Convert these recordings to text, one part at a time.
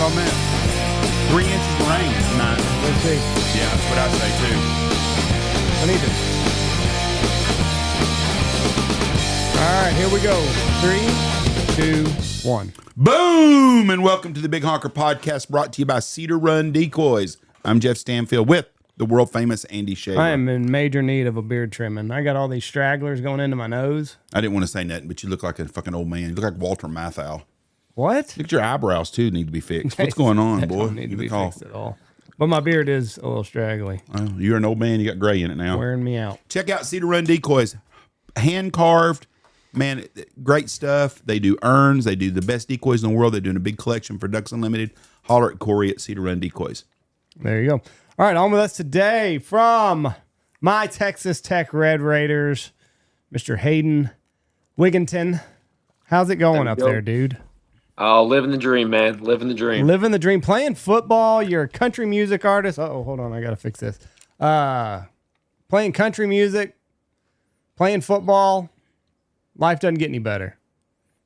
on that? 3 inches of rain tonight. We'll see. Yeah, that's what I say too. I need to. All right, here we go. 3, 2, 1. Boom! And welcome to the Big Honker Podcast, brought to you by Cedar Run Decoys. I'm Jeff Stanfield with the world famous Andy Shaver. I am in major need of a beard trimming. I got all these stragglers going into my nose. I didn't want to say nothing, but you look like a fucking old man. You look like Walter Matthau. What? Look at your eyebrows too. Need to be fixed. What's going on, That boy? don't need to be fixed at all. But my beard is a little straggly. You're an old man. You got gray in it now. Wearing me out. Check out Cedar Run Decoys. Hand carved. Man, great stuff. They do urns. They do the best decoys in the world. They're doing a big collection for Ducks Unlimited. Holler at Corey at Cedar Run Decoys. There you go. All right, on with us today from my Texas Tech Red Raiders, Mr. Haydon Wiginton. How's it going up there, dude? Oh, living the dream, man. Living the dream. Living the dream. Playing football. You're a country music artist. Uh-oh, hold on. I got to fix this. Playing country music, playing football. Life doesn't get any better.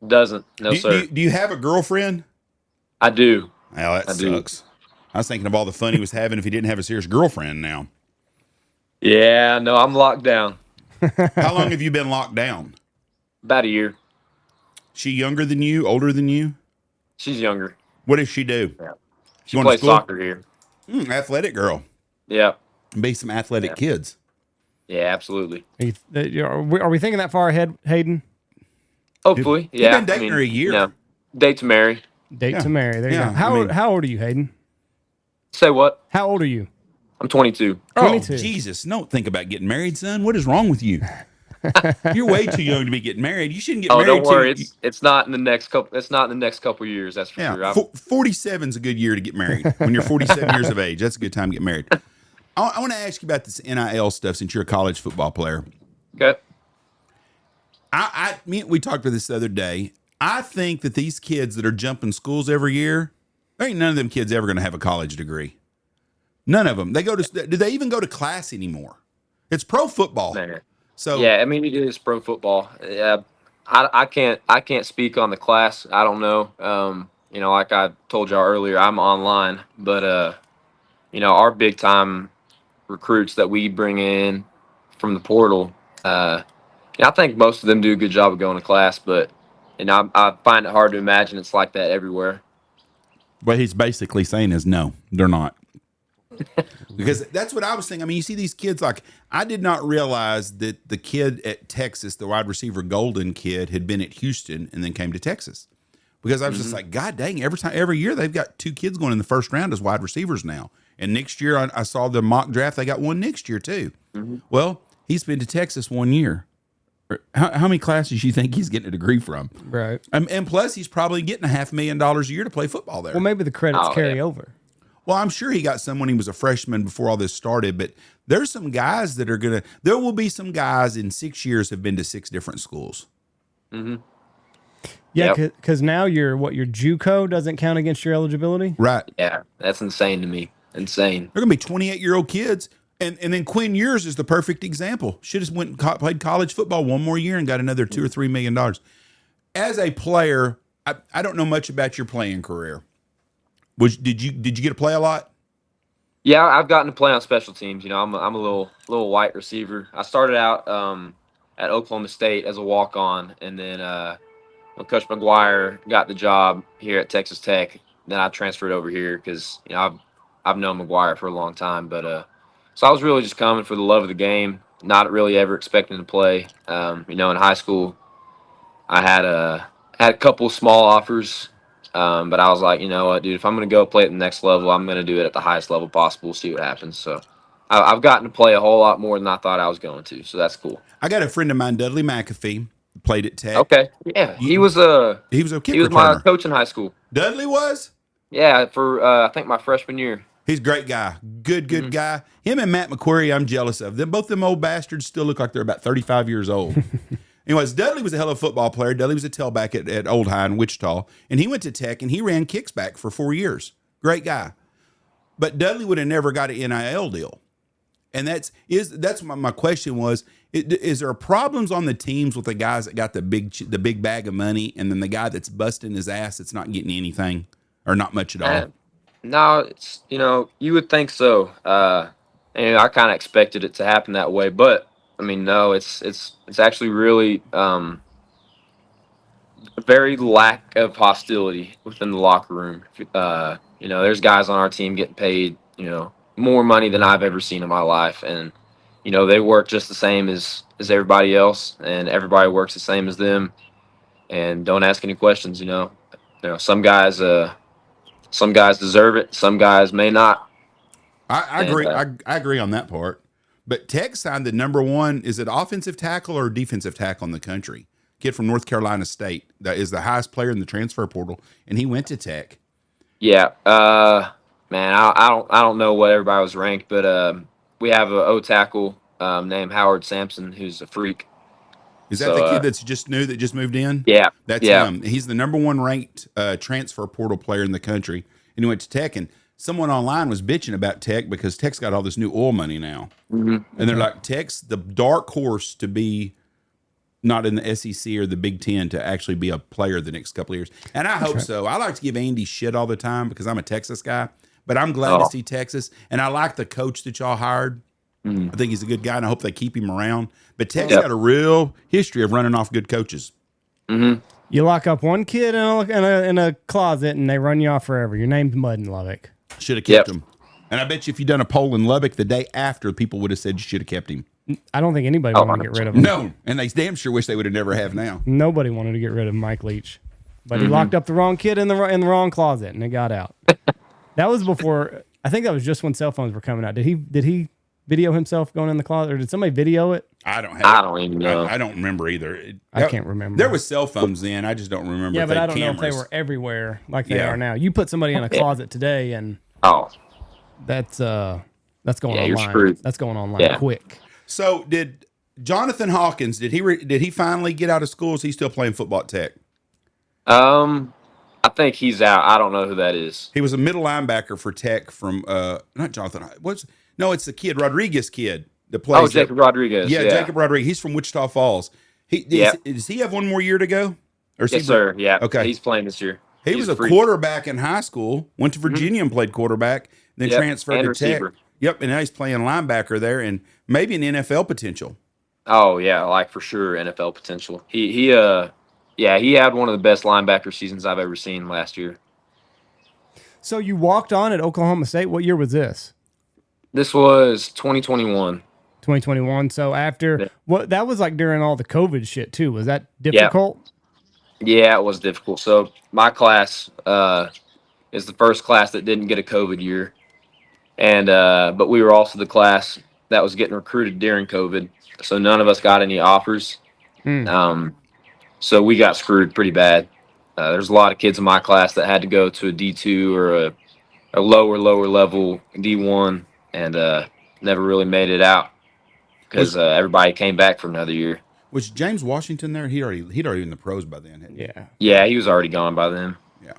Doesn't. No, sir. Do you have a girlfriend? I do. Oh, that I sucks. I was thinking of all the fun he was having if he didn't have a serious girlfriend now. Yeah, no, I'm locked down. How long have you been locked down? About a year. She younger than you, older than you? She's younger. What does she do? Yeah. She Going to plays school? soccer here. Athletic girl. Yeah. Be some athletic kids. Yeah, absolutely. Are we thinking that far ahead, Hayden? Hopefully. You've Yeah. been dating her a year. No. Date to marry. Date to marry. There you go. How old are you, Hayden? Say what? How old are you? I'm 22. 22. Oh, Jesus. Don't think about getting married, son. What is wrong with you? You're way too young to be getting married. You shouldn't get married. Don't worry. It's not in the next couple. It's not in the next couple of years. That's for sure. 47 is a good year to get married. When you're 47 years of age, that's a good time to get married. I want to ask you about this NIL stuff since you're a college football player. Okay. We talked about this the other day. I think that these kids that are jumping schools every year, there ain't none of them kids ever going to have a college degree. None of them. Do they even go to class anymore? It's pro football. Man. So yeah, I mean it is pro football. Yeah, I can't speak on the class. I don't know. Like I told y'all earlier, I'm online, but our big time recruits that we bring in from the portal, I think most of them do a good job of going to class, but I find it hard to imagine it's like that everywhere. what he's basically saying is no, they're not. Because that's what I was thinking. I mean, you see these kids, like, I did not realize that the kid at Texas, the wide receiver Golden kid, had been at Houston and then came to Texas. Because I was just like, God dang, every year they've got 2 kids going in the first round as wide receivers now. And next year, I saw the mock draft, they got one next year too. Mm-hmm. Well, he's been to Texas 1 year. How many classes do you think he's getting a degree from? Right. And plus, he's probably getting $500,000 a year to play football there. Well, maybe the credits carry over. Well, I'm sure he got some when he was a freshman before all this started, but there's some guys that are there will be some guys in 6 years have been to 6 different schools. Mm-hmm. Yeah, because now your JUCO doesn't count against your eligibility? Right. Yeah, that's insane to me. Insane. They're going to be 28-year-old kids. And then Quinn Ewers is the perfect example. Should have went and played college football 1 more year and got another $2 or $3 million. As a player, I don't know much about your playing career. Did you get to play a lot? Yeah, I've gotten to play on special teams. I'm a little white receiver. I started out at Oklahoma State as a walk-on, and then when Coach McGuire got the job here at Texas Tech, then I transferred over here because I've known McGuire for a long time. But so I was really just coming for the love of the game, not really ever expecting to play. In high school, I had a couple small offers. But I was like, you know what, dude, if I'm going to go play at the next level, I'm going to do it at the highest level possible, see what happens. So I've gotten to play a whole lot more than I thought I was going to. So that's cool. I got a friend of mine, Dudley McAfee, played at Tech. Okay. Yeah. He was a kick returner. He was my coach in high school. Dudley was? Yeah. For, I think my freshman year. He's a great guy. Good guy. Him and Matt McQuarrie, I'm jealous of. Both them old bastards still look like they're about 35 years old. Anyways, Dudley was a hell of a football player. Dudley was a tailback at Old High in Wichita, and he went to Tech, and he ran kicks back for 4 years. Great guy. But Dudley would have never got an NIL deal. And that's my question was, is there problems on the teams with the guys that got the big bag of money and then the guy that's busting his ass that's not getting anything? or not much at all? No, it's you would think so. And I kind of expected it to happen that way, but I mean, no, it's actually really very lack of hostility within the locker room. There's guys on our team getting paid, more money than I've ever seen in my life, and they work just the same as everybody else, and everybody works the same as them, and don't ask any questions. Some guys deserve it, some guys may not. I agree. I agree on that part. But Tech signed the number one. Is it offensive tackle or defensive tackle in the country? Kid from North Carolina State that is the highest player in the transfer portal, and he went to Tech. Yeah, man, I don't know what everybody was ranked, but we have a O tackle named Howard Sampson who's a freak. Is that the kid that's just new that just moved in? Yeah, That's him. He's the number one ranked transfer portal player in the country, and he went to Tech. And someone online was bitching about Tech because Tech's got all this new oil money now, and they're like, Tech's the dark horse to be not in the SEC or the Big Ten to actually be a player the next couple of years. And I hope so. I like to give Andy shit all the time because I'm a Texas guy, but I'm glad to see Texas. And I like the coach that y'all hired. I think he's a good guy, and I hope they keep him around. But Tech's got a real history of running off good coaches. You lock up one kid in a closet, and they run you off forever. Your name's Mud in Lubbock. Should have kept him. And I bet you if you'd done a poll in Lubbock the day after, people would have said you should have kept him. I don't think anybody wanted to get rid of him. No, and they damn sure wish they would have never have now. Nobody wanted to get rid of Mike Leach, but he locked up the wrong kid in the wrong closet, and it got out. That was before. I think that was just when cell phones were coming out. Did he video himself going in the closet, or did somebody video it? I don't even know. I don't remember either. I can't remember. There was cell phones then. I just don't remember. Yeah, if but they I don't know if cameras. they were everywhere like they are now. You put somebody in a closet today, and that's going online. You're screwed. That's going online quick. So did Jonathan Hawkins? Did he finally get out of school? Is he still playing football at Tech? I think he's out. I don't know who that is. He was a middle linebacker for Tech from not Jonathan. It's the kid Rodriguez kid that plays. Oh, Jacob Rodriguez. Yeah, Jacob Rodriguez. He's from Wichita Falls. Does he have one more year to go? Yes, sir. Yeah. Okay. He's playing this year. He was a quarterback in high school. Went to Virginia and played quarterback. Then transferred to receiver. Tech. Yep, and now he's playing linebacker there, and maybe an NFL potential. Oh yeah, like for sure NFL potential. He had one of the best linebacker seasons I've ever seen last year. So you walked on at Oklahoma State. What year was this? This was 2021. 2021. So after that was like during all the COVID shit too. Was that difficult? Yeah, it was difficult. So my class is the first class that didn't get a COVID year, and but we were also the class that was getting recruited during COVID. So none of us got any offers. So we got screwed pretty bad. There's a lot of kids in my class that had to go to a D2 or a lower level D1 and never really made it out because everybody came back for another year. Was James Washington there? He'd already in the pros by then. Hadn't he? Yeah, he was already gone by then. Yeah.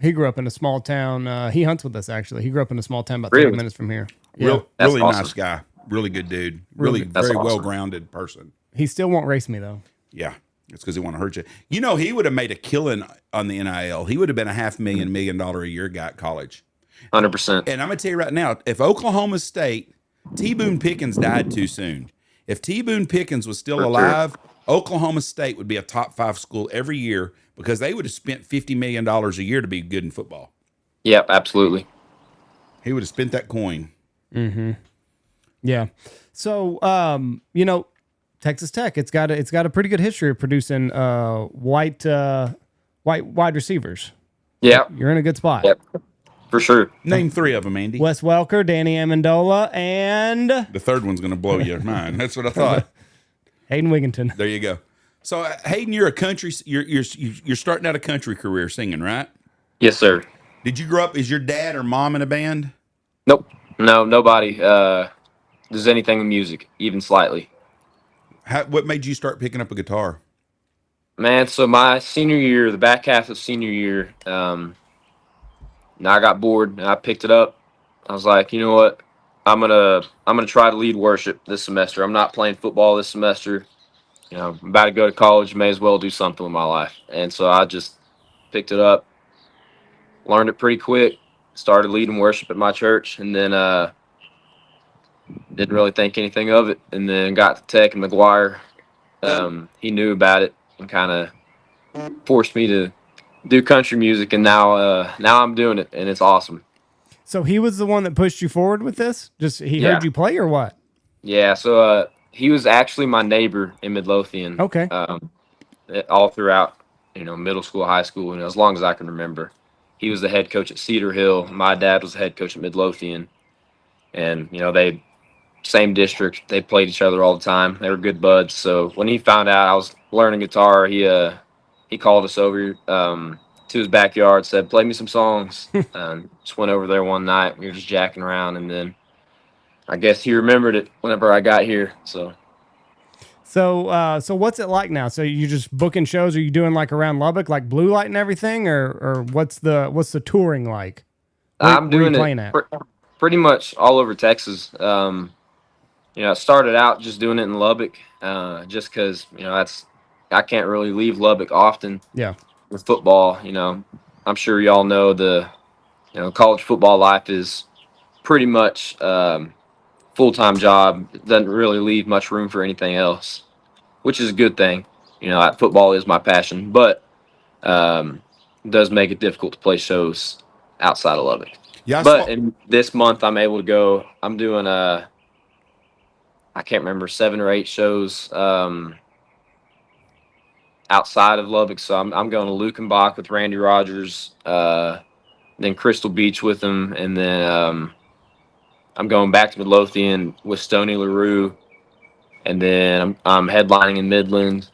He grew up in a small town. He hunts with us, actually. He grew up in a small town about 30 minutes from here. Yeah. Really awesome. nice guy. Really good dude. Really very well-grounded person. He still won't race me, though. Yeah. It's because he want to hurt you. He would have made a killing on the NIL. He would have been a $500,000 $1 million a year guy at college. 100%. And I'm going to tell you right now, if Oklahoma State, T. Boone Pickens died too soon. If T. Boone Pickens was still alive, Oklahoma State would be a top 5 school every year because they would have spent $50 million a year to be good in football. Yep, absolutely. He would have spent that coin. Mm-hmm. Yeah. So, Texas Tech, it's got a pretty good history of producing white wide receivers. Yeah. You're in a good spot. Yep. For sure. Name 3 of them, Andy. Wes Welker, Danny Amendola, and the third one's going to blow your mind. That's what I thought. Haydon Wiginton. There you go. So Haydon, you're you're starting out a country career singing, right? Yes, sir. Did you grow up? Is your dad or mom in a band? Nope. No, nobody does anything with music, even slightly. What made you start picking up a guitar? Man, so my senior year, the back half of senior year, I got bored and I picked it up. I was like, you know what? I'm gonna try to lead worship this semester. I'm not playing football this semester. I'm about to go to college. May as well do something with my life. And so I just picked it up. learned it pretty quick. Started leading worship at my church, and then didn't really think anything of it. And then got to Tech and McGuire. He knew about it and kind of forced me to do country music, and now I'm doing it, and it's awesome. So he was the one that pushed you forward with this? Just he Yeah. heard you play or what? Yeah, so he was actually my neighbor in Midlothian. Okay. All throughout, middle school, high school, as long as I can remember. He was the head coach at Cedar Hill. My dad was the head coach at Midlothian. And, they same district. They played each other all the time. They were good buds. So when he found out I was learning guitar, he called us over to his backyard, said, "Play me some songs." Just went over there one night. We were just jacking around, and then I guess he remembered it whenever I got here. So what's it like now? So you just booking shows? Are you doing like around Lubbock, like Blue Light and everything, or what's the touring like? I'm doing it pretty much all over Texas. I started out just doing it in Lubbock, just because I can't really leave Lubbock often. Yeah. With football, I'm sure y'all know the college football life is pretty much full-time job. It doesn't really leave much room for anything else, which is a good thing. Football is my passion, but it does make it difficult to play shows outside of Lubbock. Yeah, but in this month I'm able to go. I'm doing I can't remember 7 or 8 shows outside of Lubbock. So I'm going to Lukenbach with Randy Rogers, then Crystal Beach with him, and then I'm going back to Midlothian with Stony LaRue, and then I'm headlining in Midland.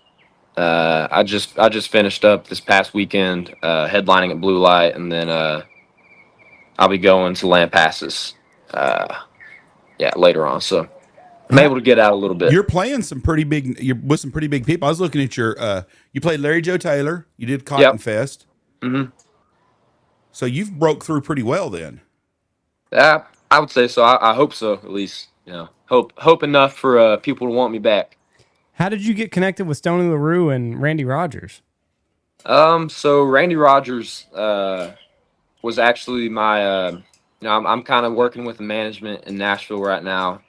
I just finished up this past weekend headlining at Blue Light, and then I'll be going to Lampasas later on. So I'm able to get out a little bit. You're playing some pretty big. You're with some pretty big people. I was looking at your. You played Larry Joe Taylor. You did Cotton Fest. Mm-hmm. So you've broke through pretty well then. I would say so. I hope so, at least. Hope enough for people to want me back. How did you get connected with Stony LaRue and Randy Rogers? So Randy Rogers was actually my. I'm kind of working with the management in Nashville right now.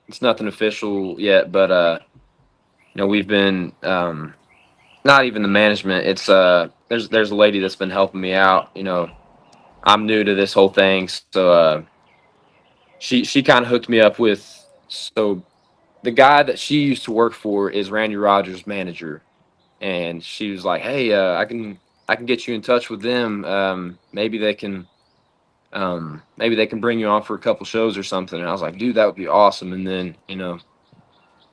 It's nothing official yet, but we've been not even the management. It's there's a lady that's been helping me out. I'm new to this whole thing, so she kind of hooked me up with. So the guy that she used to work for is Randy Rogers' manager, and she was like, "Hey, I can get you in touch with them. Maybe they can bring you on for a couple shows or something." And I was like, "Dude, that would be awesome." And then a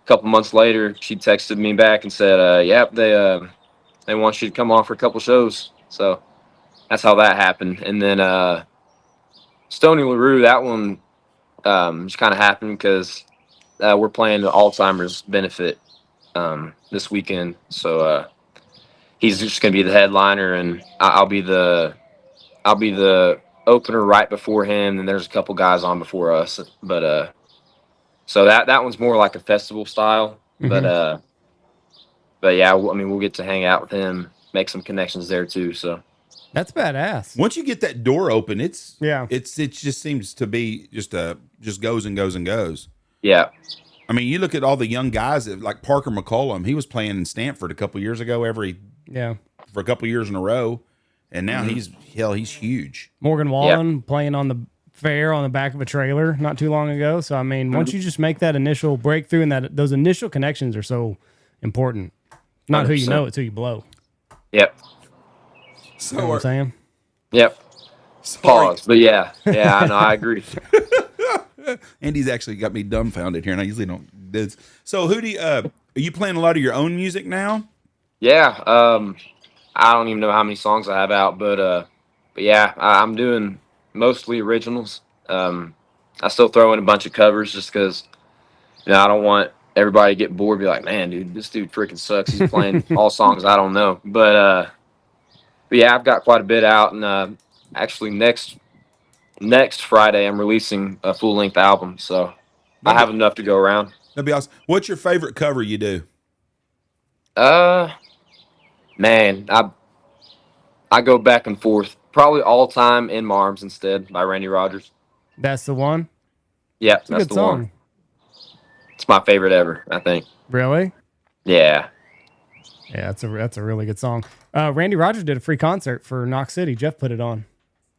couple months later, she texted me back and said, "Yep, they want you to come on for a couple shows." So that's how that happened. And then Stony LaRue, that one just kind of happened because we're playing the Alzheimer's benefit this weekend. So he's just going to be the headliner, and I'll be the opener right before him. And there's a couple guys on before us, but so that one's more like a festival style. Mm-hmm. But yeah, we'll get to hang out with him, make some connections there too. So that's badass. Once you get that door open, it just seems to be just goes and goes and goes. Yeah. I mean, you look at all the young guys like Parker McCollum. He was playing in Stanford a couple years ago for a couple years in a row, and now he's huge. Morgan Wallen playing on the fair on the back of a trailer not too long ago. So I mean, once you just make that initial breakthrough, and those initial connections are so important. Not 100%. Who you know, it's who you blow. Yep. So you know what I'm saying? Yep. Pause. But yeah, I know, I agree. Andy's actually got me dumbfounded here, and I usually don't do this. So who do you, are you playing a lot of your own music now? Yeah. I don't even know how many songs I have out, but yeah, I'm doing mostly originals. I still throw in a bunch of covers just because I don't want everybody to get bored, be like, "Man, dude, this dude freaking sucks. He's playing all songs I don't know." But yeah, I've got quite a bit out, and actually next Friday I'm releasing a full-length album, so I have enough to go around. That'd be awesome. What's your favorite cover you do? Man, I go back and forth Probably all time In My Arms Instead by Randy Rogers. That's the one. Yeah, It's a that's good the song. one. It's my favorite ever, I think. Really? Yeah. Yeah, that's a really good song. Randy Rogers did a free concert for Knox City. Jeff put it on.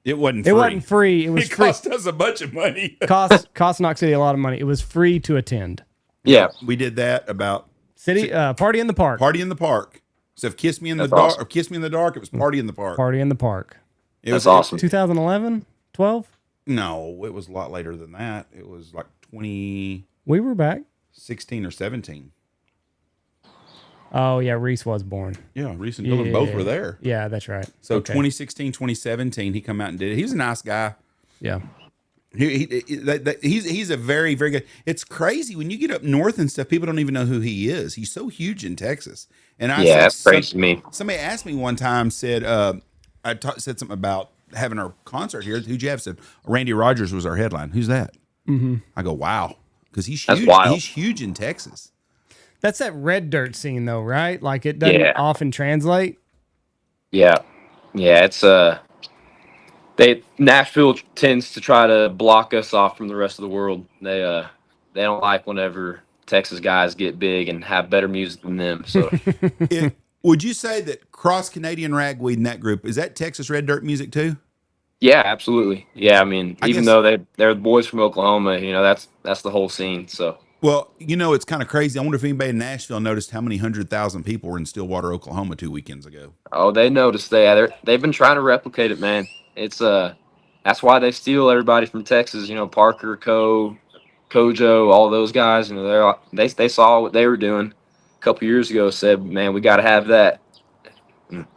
It wasn't free. It wasn't free. It was It free. cost us a bunch of money. cost Knox City a lot of money. It was free to attend. Yeah. We did that about City Party in the Park. Party in the Park. So if Kiss Me in the That's Dark awesome. or Kiss Me in the Dark, it was Party in the Park. Party in the Park. It That's was awesome. 2011, 12. No, it was a lot later than that. It was like 2016 We were back. or 17. Oh yeah, Reese was born. Yeah, Reese and Dylan both were there. Yeah, that's right. So Okay. 2016, 2017, he come out and did it. He was a nice guy. Yeah. He's a very, very good. It's crazy when you get up north and stuff. People don't even know who he is. He's so huge in Texas. And That's crazy to me. Somebody asked me one time, said said something about having our concert here. Who'd you have? Said Randy Rogers was our headline. Who's that? Mm-hmm. I go, wow, because he's That's huge. wild. He's huge in Texas. That's that red dirt scene though, right? Like it doesn't often translate. Yeah. Yeah, it's Nashville tends to try to block us off from the rest of the world. They don't like whenever Texas guys get big and have better music than them. So Would you say that Cross Canadian Ragweed in that group is that Texas red dirt music too? yeah, absolutely. Yeah, I mean, I even guess- though they're the boys from Oklahoma, that's the whole scene. So Well, it's kind of crazy. I wonder if anybody in Nashville noticed how many 100,000 people were in Stillwater, Oklahoma 2 weekends ago. they noticed they've been trying to replicate it, man. It's that's why they steal everybody from Texas. Parker, Kojo, all those guys. They saw what they were doing a couple years ago. Said, man, we got to have that.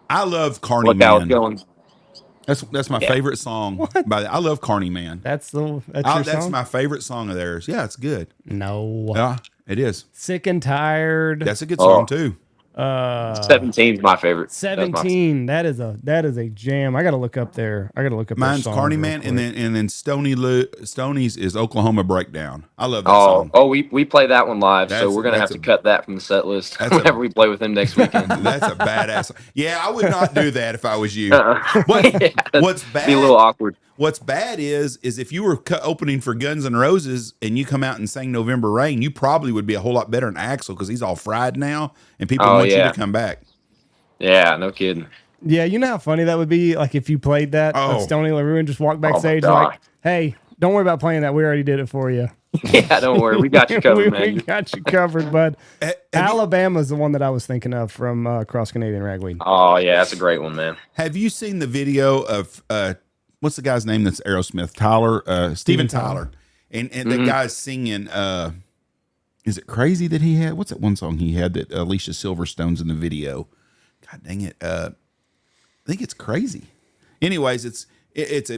I love Carney Look how it's Man. going. That's my favorite song. I love Carney Man. That's your That's song? my favorite song of theirs. Yeah, it's good. No. Yeah, it is. Sick and Tired. That's a good song too. 17's my favorite. 17. That is a jam. I got to look up there. Mine's their songs Carney real Man, quick. and then Stoney's is Oklahoma Breakdown. I love that song. We play that one live, so we're gonna have that's to cut that from the set list that's a- whenever we play with them next weekend. That's a badass. Yeah, I would not do that if I was you. Yeah, What's bad? be a little awkward. What's bad is if you were opening for Guns N' Roses and you come out and sang November Rain, you probably would be a whole lot better than Axl because he's all fried now, and people want you to come back. Yeah, no kidding. Yeah, you know how funny that would be? Like if you played that of Stoney LaRue and just walked backstage God. like, hey, don't worry about playing that. We already did it for you. Yeah, don't worry, we got you covered, we man. got you covered, bud. Have Alabama's the one that I was thinking of from Cross Canadian Ragweed. Oh yeah, that's a great one, man. Have you seen the video of what's the guy's name that's Aerosmith? Steven Tyler. And the guy's singing is it crazy that he had what's that one song he had that Alicia Silverstone's in the video? God dang it. I think it's Crazy. Anyways, it's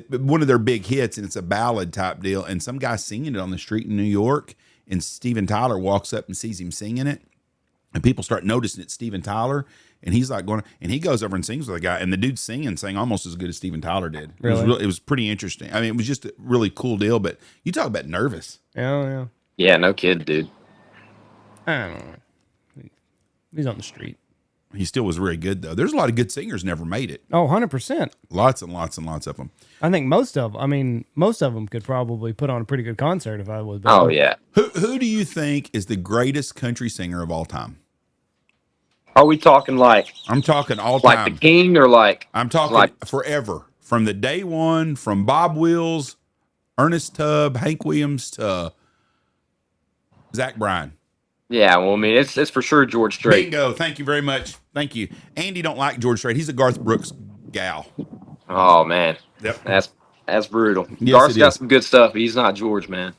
one of their big hits and it's a ballad type deal. And some guy singing it on the street in New York, and Steven Tyler walks up and sees him singing it. And people start noticing it's Steven Tyler, and he's like and he goes over and sings with the guy, and the dude sang almost as good as Steven Tyler did. Really? It was pretty interesting. I mean, it was just a really cool deal. But you talk about nervous. Yeah. Yeah, no kid, dude. I don't know. He's on the street. He still was very good though. There's a lot of good singers never made it. Oh, 100%. Lots and lots and lots of them. I think most of them could probably put on a pretty good concert if I was. Oh yeah. Who do you think is the greatest country singer of all time? Are we talking like I'm talking all the time. King or like? I'm talking like- forever. From the day one, from Bob Wills, Ernest Tubb, Hank Williams to Zach Bryan. Yeah, well, I mean, it's for sure George Strait. Bingo. Thank you very much. Thank you. Andy don't like George Strait. He's a Garth Brooks gal. Oh man, Yep. that's brutal. Yes, Garth's it got is. some good stuff, but he's not George, man.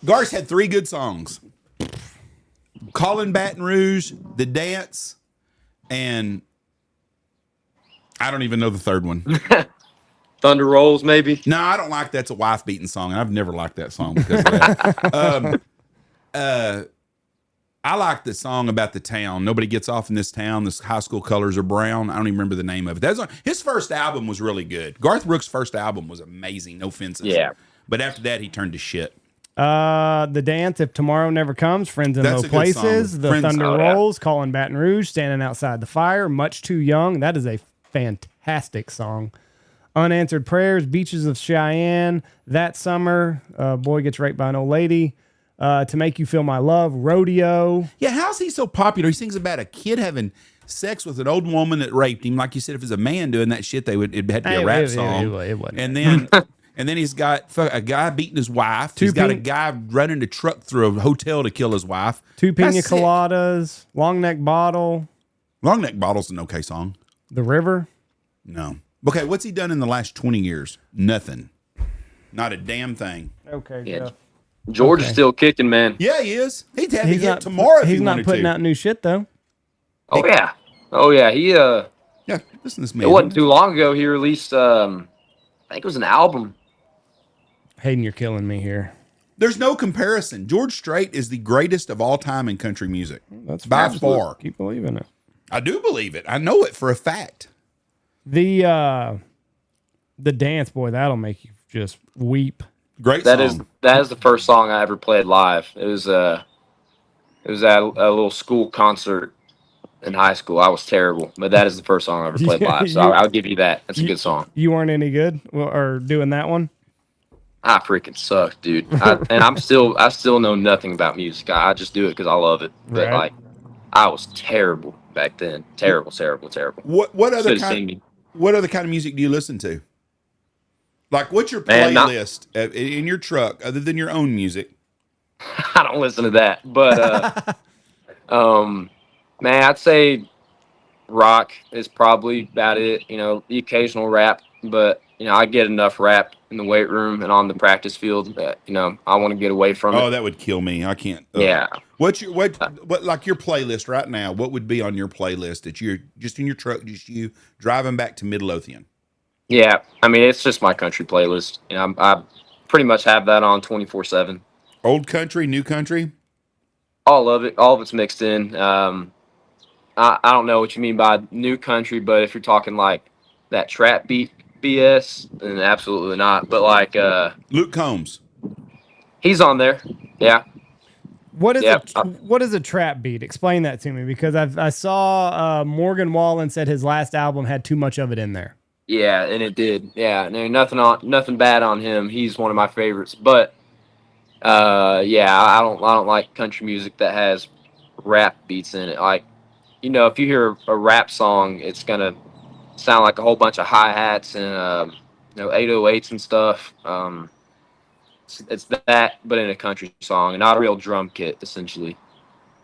Garth had 3 good songs. Callin' Baton Rouge, The Dance, and I don't even know the third one. Thunder Rolls, maybe. No, I don't like that's a wife beating song, and I've never liked that song because of that. I like the song about the town. Nobody gets off in this town. This high school colors are brown. I don't even remember the name of it. His first album was really good. Garth Brooks' first album was amazing. No offenses. Yeah. But after that, he turned to shit. The Dance, If Tomorrow Never Comes, Friends in That's Low a good Places, song. The Friends- Thunder Oh, yeah. Rolls, Calling Baton Rouge, Standing Outside the Fire, Much Too Young. That is a fantastic song. Unanswered Prayers, Beaches of Cheyenne, That Summer, Boy Gets Raped by an Old Lady, To Make You Feel My Love, Rodeo. Yeah, how's he so popular? He sings about a kid having sex with an old woman that raped him. Like you said, if it was a man doing that shit, it had to be a rap song. It wasn't. And then he's got a guy beating his wife. He's got a guy running a truck through a hotel to kill his wife. Two Pina Coladas, Long Neck Bottle. Long Neck Bottle's an okay song. The River. No. Okay, what's he done in the last 20 years? Nothing. Not a damn thing. Okay, Yeah. Jeff. George is still kicking, man. Yeah, he is. He'd have to He's hit not tomorrow if He's he not wanted putting to. out new shit though. Oh yeah. Oh yeah. He Yeah, listen to this man. it wasn't too long ago he released I think it was an album. Hayden, you're killing me here. There's no comparison. George Strait is the greatest of all time in country music. That's by absolute. far. Keep believing it. I do believe it. I know it for a fact. The dance, boy, that'll make you just weep. Great That song. is the first song I ever played live. It was at a little school concert in high school. I was terrible, but that is the first song I ever played live. So I'll give you that. That's a good song. You weren't any good or doing that one? I freaking suck, dude. I still know nothing about music. I just do it because I love it. But Right. like, I was terrible back then. Terrible. What other Should've seen me. what other kind of music do you listen to? Like, what's your Man, playlist in your truck other than your own music? I don't listen to that, but man, I'd say rock is probably about it. You know, the occasional rap, but you know, I get enough rap in the weight room and on the practice field that you know I want to get away from Oh, it. that would kill me. I can't. Yeah. What's your what like your playlist right now? What would be on your playlist that you're just in your truck, just you driving back to Midlothian? Yeah, I mean it's just my country playlist. You know, I pretty much have that on 24/7. Old country, new country. All of it's mixed in. I don't know what you mean by new country, but if you're talking like that trap beat BS, then absolutely not. But like Luke Combs. he's on there. Yeah. What is Yep. what is a trap beat? Explain that to me because I saw Morgan Wallen said his last album had too much of it in there. Yeah, and it did. Yeah, and there's nothing bad on him. He's one of my favorites. But yeah, I don't like country music that has rap beats in it. Like, you know, if you hear a rap song, it's gonna sound like a whole bunch of hi-hats and you know 808s and stuff. It's that, but in a country song, and not a real drum kit, essentially.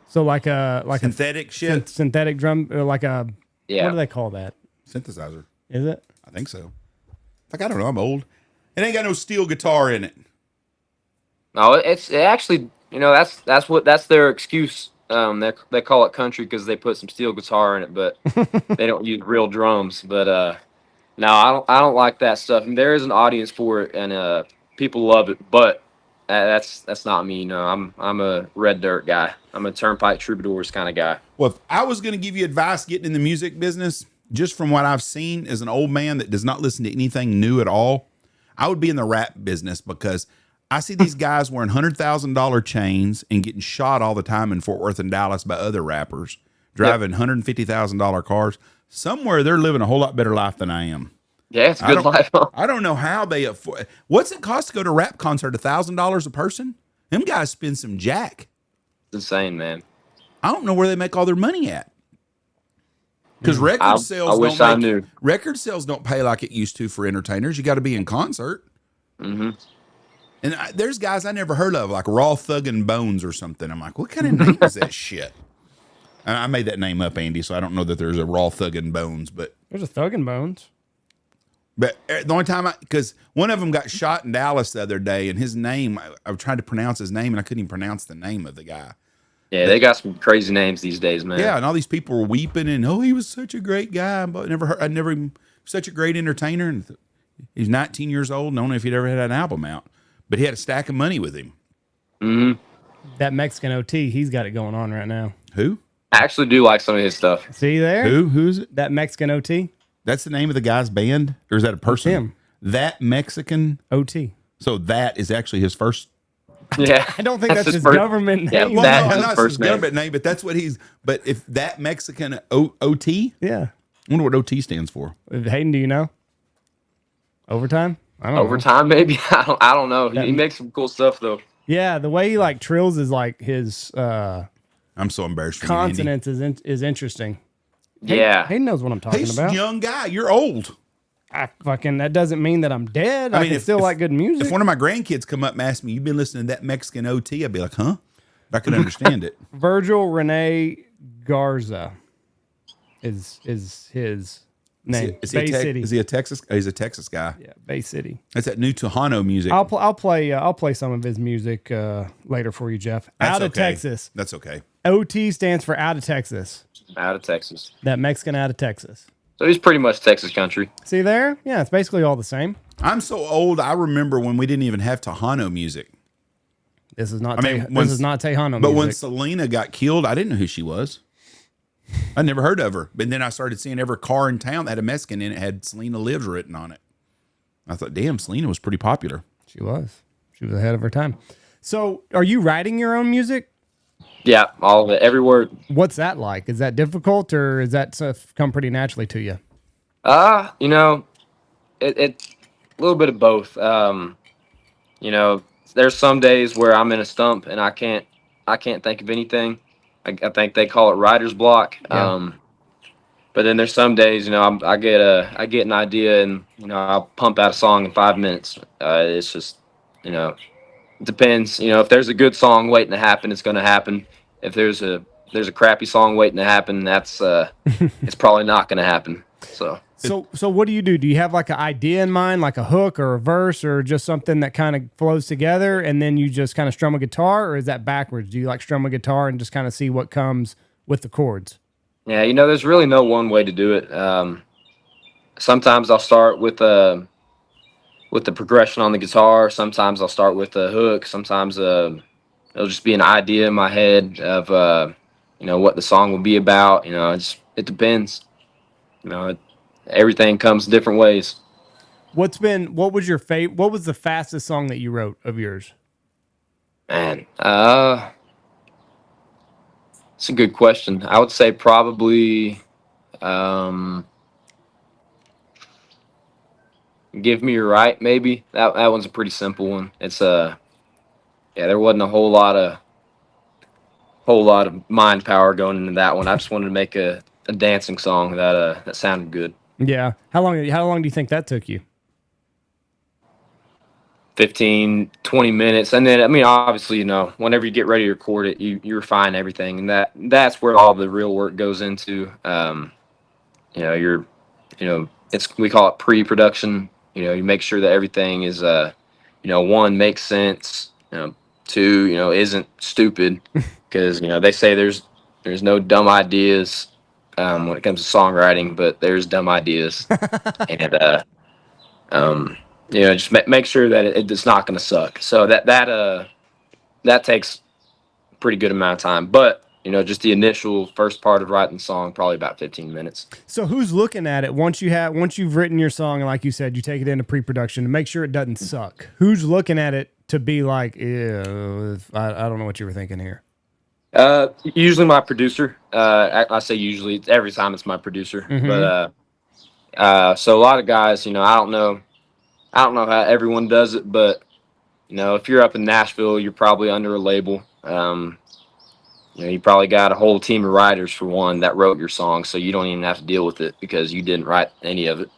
So like a Synthetic shit. synthetic drum or like a Yeah. what do they call that? Synthesizer. Is it? I think so. Like, I don't know. I'm old. It ain't got no steel guitar in it. No, it actually, you know, that's their excuse. They call it country because they put some steel guitar in it, but they don't use real drums. But no, I don't like that stuff. And there is an audience for it, and people love it. But that's not me. No, I'm a red dirt guy. I'm a Turnpike Troubadours kind of guy. Well, if I was going to give you advice getting in the music business, just from what I've seen as an old man that does not listen to anything new at all, I would be in the rap business because I see these guys wearing $100,000 chains and getting shot all the time in Fort Worth and Dallas by other rappers, driving $150,000 cars. Somewhere they're living a whole lot better life than I am. Yeah, it's a good life. I don't know how they afford. What's it cost to go to a rap concert? $1,000 a person? Them guys spend some jack. It's insane, man. I don't know where they make all their money at. Because record sales, I wish I knew. Record sales don't pay like it used to for entertainers. You got to be in concert. Mm-hmm. And there's guys I never heard of, like Raw Thuggin' Bones or something. I'm like, what kind of name is that shit? And I made that name up, Andy, so I don't know that there's a Raw Thuggin' Bones, but There's a Thug and Bones. the only time because one of them got shot in Dallas the other day, and his name, I tried to pronounce his name, and I couldn't even pronounce the name of the guy. Yeah, they got some crazy names these days, man. Yeah, and all these people were weeping, and he was such a great guy, but I never such a great entertainer, and he's 19 years old, and I don't know if he'd ever had an album out, but he had a stack of money with him. Mm-hmm. That Mexican OT, he's got it going on right now. Who? I actually do like some of his stuff. See there? Who's it? That Mexican OT? That's the name of the guy's band, or is that a person? him. That Mexican. OT. So that is actually his first. Yeah, I don't think that's his first- government Yeah, name. Well, That no, is his not first his name. government name, but that's what he's. But if that Mexican OT, Yeah. I wonder what OT stands for. Hayden, do you know? Overtime? I don't know. Overtime, maybe. I don't know. He makes some cool stuff though. Yeah, the way he like trills is like his I'm so embarrassed for you, Andy. consonants is interesting. Yeah. He knows what I'm talking He's about. a young guy. You're old. That doesn't mean that I'm dead. I mean, I still like good music. If one of my grandkids come up and ask me, "You've been listening to that Mexican OT?" I'd be like, "Huh?" I could understand it. Virgil Rene Garza is his name. Bay City. Is he a Texas? He's a Texas guy. Yeah, Bay City. That's that new Tejano music. I'll play some of his music later for you, Jeff. That's Out of okay. Texas. That's okay. OT stands for out of Texas. Out of Texas. That Mexican out of Texas. So he's pretty much Texas country. See there? Yeah, it's basically all the same. I'm so old. I remember when we didn't even have Tejano music. This is not. this is not Tejano But music. when Selena got killed, I didn't know who she was. I never heard of her. But then I started seeing every car in town that had a Mexican in it had Selena Lives written on it. I thought, damn, Selena was pretty popular. She was ahead of her time. So, are you writing your own music? Yeah, all of it, every word. What's that like? Is that difficult, or is that stuff come pretty naturally to you? You know, it a little bit of both. You know, there's some days where I'm in a stump and I can't think of anything. I think they call it writer's block. Yeah. But then there's some days, you know, I get an idea and, you know, I'll pump out a song in 5 minutes. It's just, you know, it depends. You know, if there's a good song waiting to happen, it's going to happen. If there's a crappy song waiting to happen, that's it's probably not going to happen. So what do? Do you have like an idea in mind, like a hook or a verse or just something that kind of flows together and then you just kind of strum a guitar, or is that backwards? Do you like strum a guitar and just kind of see what comes with the chords? Yeah, you know, there's really no one way to do it. Sometimes I'll start with the progression on the guitar. Sometimes I'll start with the hook. Sometimes it'll just be an idea in my head of you know, what the song will be about. You know, it depends. You know, everything comes different ways. What was the fastest song that you wrote of yours? Man, it's a good question. I would say probably Give Me Your Right, maybe. That one's a pretty simple one. It's yeah, there wasn't a whole lot of mind power going into that one. I just wanted to make a dancing song that sounded good. Yeah. How long do you think that took you? 15, 20 minutes. And then, I mean, obviously, you know, whenever you get ready to record it, you refine everything. And that's where all the real work goes into. You know, we call it pre-production. You know, you make sure that everything is, you know, one, makes sense. You know, two, you know, isn't stupid. Because, you know, they say there's no dumb ideas when it comes to songwriting, but there's dumb ideas. And, you know, just make sure that it's not going to suck. So that takes a pretty good amount of time. But, you know, just the initial first part of writing the song, probably about 15 minutes. So who's looking at it once you've written your song and like you said, you take it into pre-production to make sure it doesn't suck? Who's looking at it to be like, yeah, I don't know what you were thinking here? Usually my producer. I say usually. Every time it's my producer. Mm-hmm. But so a lot of guys, you know, I don't know how everyone does it, but you know, if you're up in Nashville, you're probably under a label. You know, you probably got a whole team of writers for one that wrote your song, so you don't even have to deal with it because you didn't write any of it.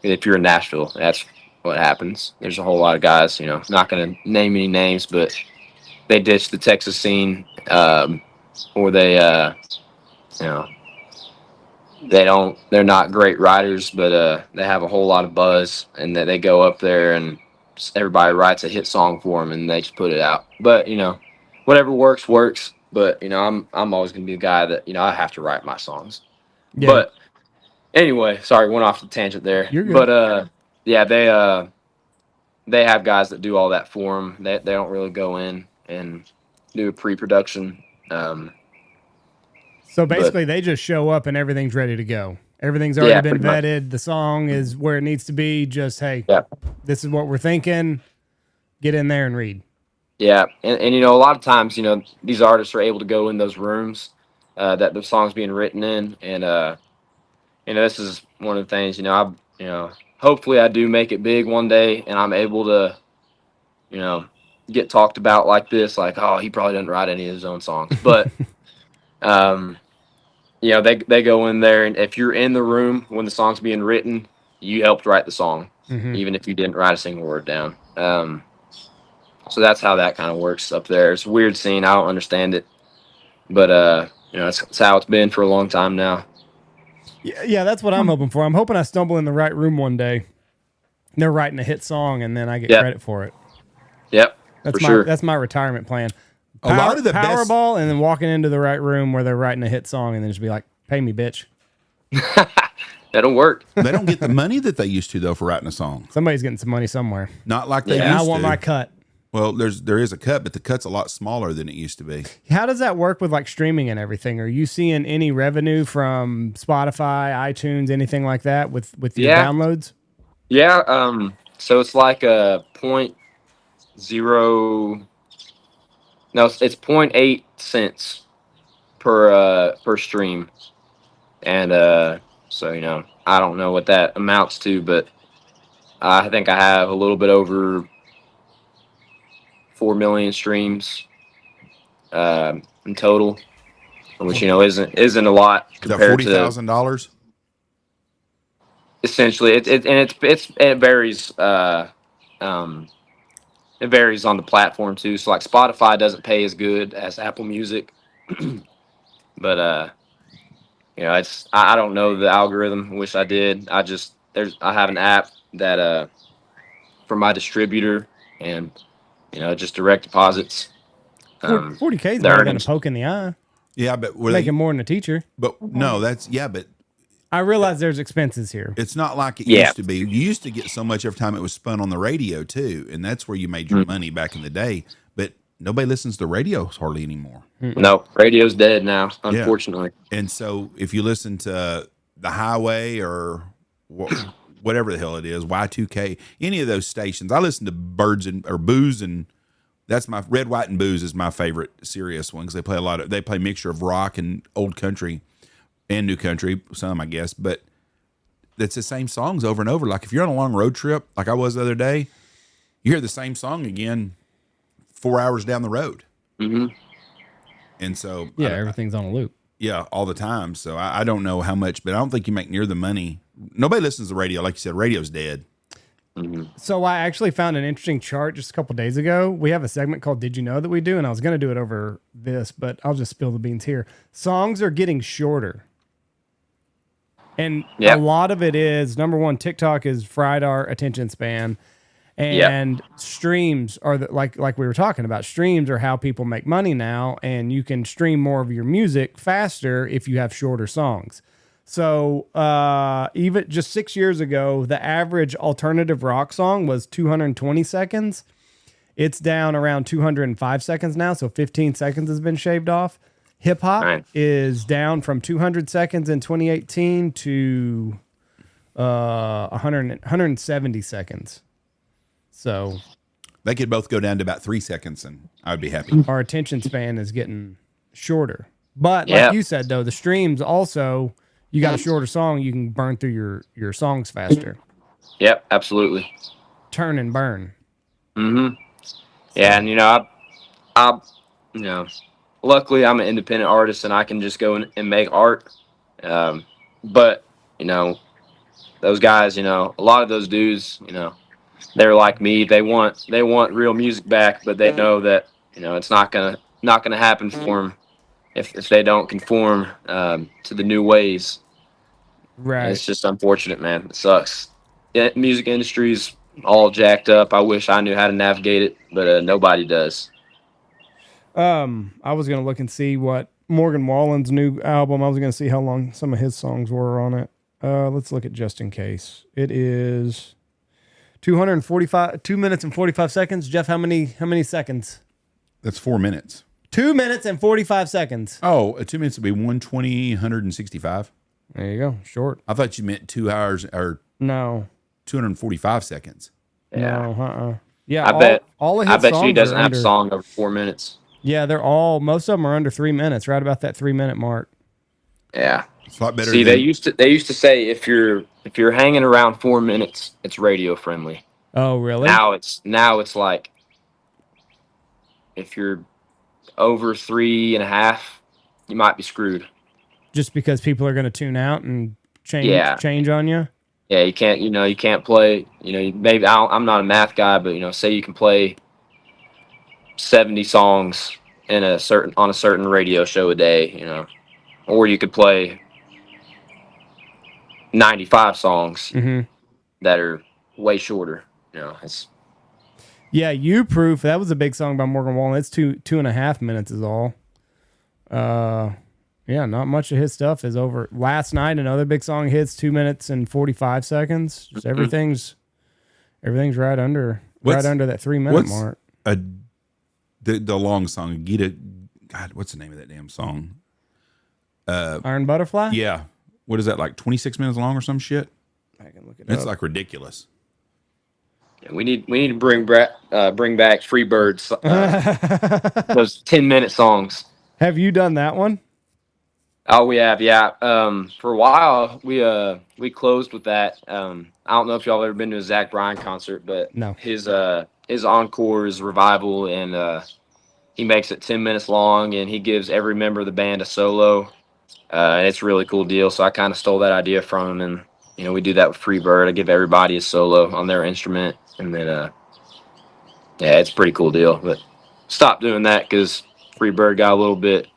If you're in Nashville, that's what happens. There's a whole lot of guys, you know, not going to name any names, but they ditch the Texas scene, or they, you know, they're not great writers, but they have a whole lot of buzz, and they go up there and everybody writes a hit song for them and they just put it out. But, you know, whatever works. But, you know, I'm always going to be the guy that, you know, I have to write my songs. Yeah. But anyway, sorry, went off the tangent there. You're good. But, yeah, they have guys that do all that for them. They don't really go in and do a pre-production. So basically, they just show up and everything's ready to go. Everything's already been vetted. Much. The song is where it needs to be. Just, hey, this is what we're thinking. Get in there and read. Yeah, and you know, a lot of times, you know, these artists are able to go in those rooms that the song's being written in, and you know, this is one of the things. You know, you know, hopefully I do make it big one day and I'm able to, you know, get talked about like this, like, oh, he probably didn't write any of his own songs. But, you know, they go in there, and if you're in the room when the song's being written, you helped write the song, even if you didn't write a single word down. So that's how that kind of works up there. It's a weird scene. I don't understand it. But, you know, it's how it's been for a long time now. Yeah, that's what I'm hoping for. I'm hoping I stumble in the right room one day. And they're writing a hit song, and then I get credit for it. Yep, That's my retirement plan. A lot of the best Powerball, and then walking into the right room where they're writing a hit song, and then just be like, "Pay me, bitch." That'll work. They don't get the money that they used to though for writing a song. Somebody's getting some money somewhere. Not like they And used I want to. my cut. Well, there is a cut, but the cut's a lot smaller than it used to be. How does that work with like streaming and everything? Are you seeing any revenue from Spotify, iTunes, anything like that with your downloads? Yeah. So it's like a 0.0. No, it's 0.8 cents per stream, and so you know, I don't know what that amounts to, but I think I have a little bit over 4 million streams in total, which you know isn't a lot compared to $40,000. Essentially. It varies. It varies on the platform too. So like Spotify doesn't pay as good as Apple Music, but you know, I don't know the algorithm. Wish I did. I have an app that for my distributor, and you know, just direct deposits. 40K is better than a poke in the eye. Yeah, but making more than a teacher. But no, but I realize there's expenses here. it's not like it used to be. You used to get so much every time it was spun on the radio too, and that's where you made your money back in the day. But nobody listens to radios hardly anymore. No, radio's dead now, unfortunately. Yeah. And so if you listen to the Highway or whatever the hell it is, Y2K, any of those stations, I listen to Booze, and that's my Red, White, and Booze is my favorite serious one because they play a mixture of rock and old country and new country, some I guess, but it's the same songs over and over. Like if you're on a long road trip, like I was the other day, you hear the same song again 4 hours down the road. And so everything's on a loop. Yeah, all the time. So I don't know how much, but I don't think you make near the money. Nobody listens to radio. Like you said, radio's dead. So I actually found an interesting chart just a couple days ago. We have a segment called Did You Know That we do, and I was going to do it over this, but I'll just spill the beans here. Songs are getting shorter. And a lot of it is, number one, TikTok has fried our attention span. And streams are like we were talking about. Streams are how people make money now, and you can stream more of your music faster if you have shorter songs. So even just 6 years ago, the average alternative rock song was 220 seconds. It's down around 205 seconds now, so 15 seconds has been shaved off. Hip hop is down from 200 seconds in 2018 to 170 seconds. So they could both go down to about 3 seconds, and I'd be happy. Our attention span is getting shorter. But like you said, though, the streams also, you got a shorter song, you can burn through your songs faster. Yep, absolutely. Turn and burn. Yeah, and you know, I you know, luckily I'm an independent artist and I can just go and make art. But you know, those guys, you know, a lot of those dudes, you know, they're like me. They want real music back, but they know that, you know, it's not gonna happen for them if they don't conform to the new ways. Right. And it's just unfortunate, man. It sucks. Yeah, music industry's all jacked up. I wish I knew how to navigate it, but nobody does. I was gonna look and see what Morgan Wallen's new album. I was gonna see how long some of his songs were on it. Let's look at Just in Case. It is 2 minutes and 45 seconds. Jeff, how many seconds? That's 4 minutes. 2 minutes and 45 seconds. Oh, 2 minutes would be 120, 165. There you go. Short. I thought you meant 2 hours or no 245 seconds. Yeah. No. Yeah. I bet she doesn't have a song over 4 minutes. Yeah, most of them are under 3 minutes, right about that 3 minute mark. Yeah. It's a lot better. See, they used to say if you're if you're hanging around 4 minutes, it's radio friendly. Oh, really? Now it's like if you're over 3.5, you might be screwed. Just because people are going to tune out and Yeah. change on you? Yeah, you can't play, maybe I'm not a math guy, but say you can play 70 songs on a certain radio show a day, or you could play 95 songs that are way shorter. It's Yeah, You Proof. That was a big song by Morgan Wallen. It's 2.5 minutes is all. Yeah, not much of his stuff is over. Last Night, another big song, hits 2 minutes and 45 seconds. Just everything's right under that 3 minute mark. The long song, Gita. God, what's the name of that damn song? Iron Butterfly. Yeah, what is that, like 26 minutes long or some shit? I can look it It's up. like ridiculous. we need to bring back Freebirds, those 10-minute songs. Have you done that one? Oh, we have, yeah. For a while, we closed with that. I don't know if y'all have ever been to a Zach Bryan concert, but No. His encore is Revival, and he makes it 10 minutes long, and he gives every member of the band a solo. And it's a really cool deal. So I kind of stole that idea from him, and we do that with Freebird. I give everybody a solo on their instrument, and then yeah, it's a pretty cool deal. But stopped doing that because Freebird got a little bit.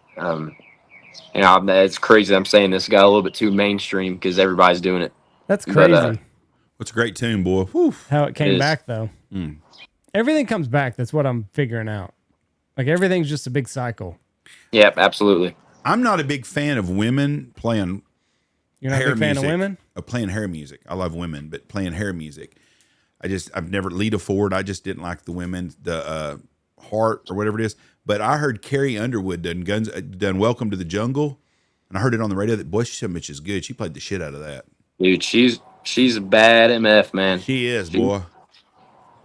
It's crazy I'm saying this, got a little bit too mainstream because everybody's doing it. That's crazy. But, What's a great tune, boy. Whew. how it came is. back, though. Everything comes back. That's what I'm figuring out. Like, everything's just a big cycle. Yeah, absolutely. I'm not a big fan of women playing You're not a hair big fan music. of women? Playing hair music. I love women, but playing hair music. I've never, Lita Ford, I just didn't like the women, the Heart or whatever it is. But I heard Carrie Underwood done Welcome to the Jungle, and I heard it on the radio. That boy, she's so much is good. She played the shit out of that. Dude, she's a bad MF, man. She is, boy.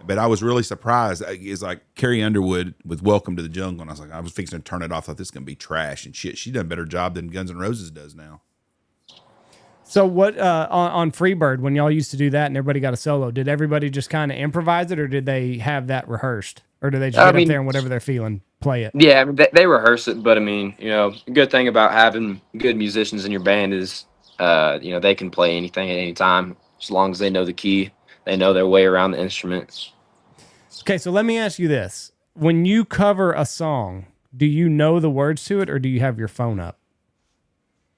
But I was really surprised. It's like Carrie Underwood with Welcome to the Jungle, and I was fixing to turn it off. I thought this is gonna be trash and shit. She done a better job than Guns N' Roses does now. So what on Freebird, when y'all used to do that and everybody got a solo, did everybody just kind of improvise it, or did they have that rehearsed, or do they just get up there and whatever they're feeling, play it? Yeah, I mean, they rehearse it, but I mean, the good thing about having good musicians in your band is, they can play anything at any time as long as they know the key, they know their way around the instruments. Okay, so let me ask you this: when you cover a song, do you know the words to it, or do you have your phone up?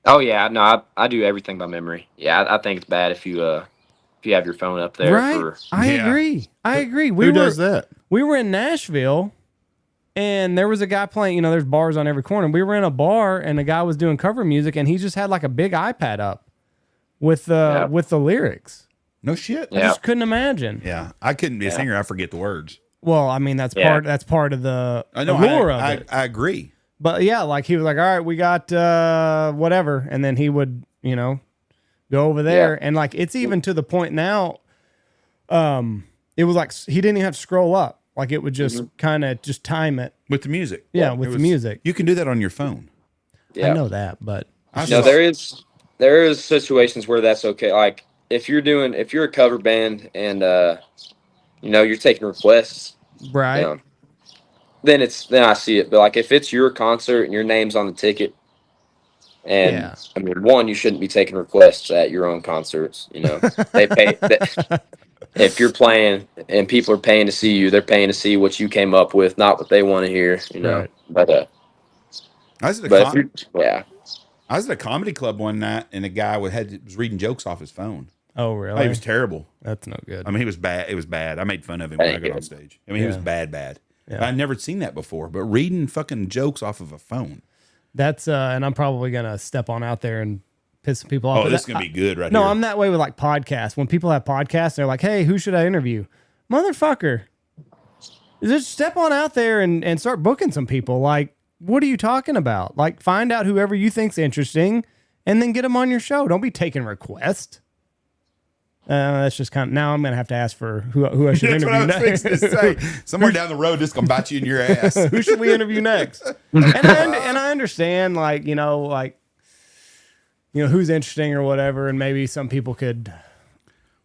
Oh yeah, no, I do everything by memory. Yeah, I think it's bad if you have your phone up there. Right? I agree. Who does that? We were in Nashville, and there was a guy playing. There's bars on every corner. We were in a bar, and a guy was doing cover music, and he just had like a big iPad up with the lyrics. No shit. I just couldn't imagine. Yeah, I couldn't be a singer. I forget the words. Well, I mean, that's part of the allure of it. I agree. But yeah, like he was like, all right, we got whatever. And then he would, go over there. And like, it's even to the point now, it was like, he didn't even have to scroll up. Like it would just kind of just time it. With the music. Yeah, with the music. You can do that on your phone. Yeah. I know that, but. There is situations where that's okay. Like if you're a cover band and, you're taking requests. Right. Then I see it. But like if it's your concert and your name's on the ticket, and I mean, one, you shouldn't be taking requests at your own concerts. They pay. If you're playing and people are paying to see you, they're paying to see what you came up with, not what they want to hear. Right. But I was at a comedy club one night, and a guy was reading jokes off his phone. Oh, really? He was terrible. That's no good. I mean, he was bad. It was bad. I made fun of him when I got on stage. I mean, he was bad. Yeah. I'd never seen that before, but reading fucking jokes off of a phone. That's, and I'm probably going to step on out there and piss some people off. Oh, this is going to be good right here. No, I'm that way with like podcasts. When people have podcasts, they're like, hey, who should I interview? Motherfucker. Just step on out there and start booking some people. Like, what are you talking about? Like, find out whoever you think's interesting and then get them on your show. Don't be taking requests. That's just kind of, now I'm going to have to ask for who I should interview next. That's what I was fixing to say. Somewhere down the road, this going to bite you in your ass. Who should we interview next? And I understand, like, who's interesting or whatever. And maybe some people could,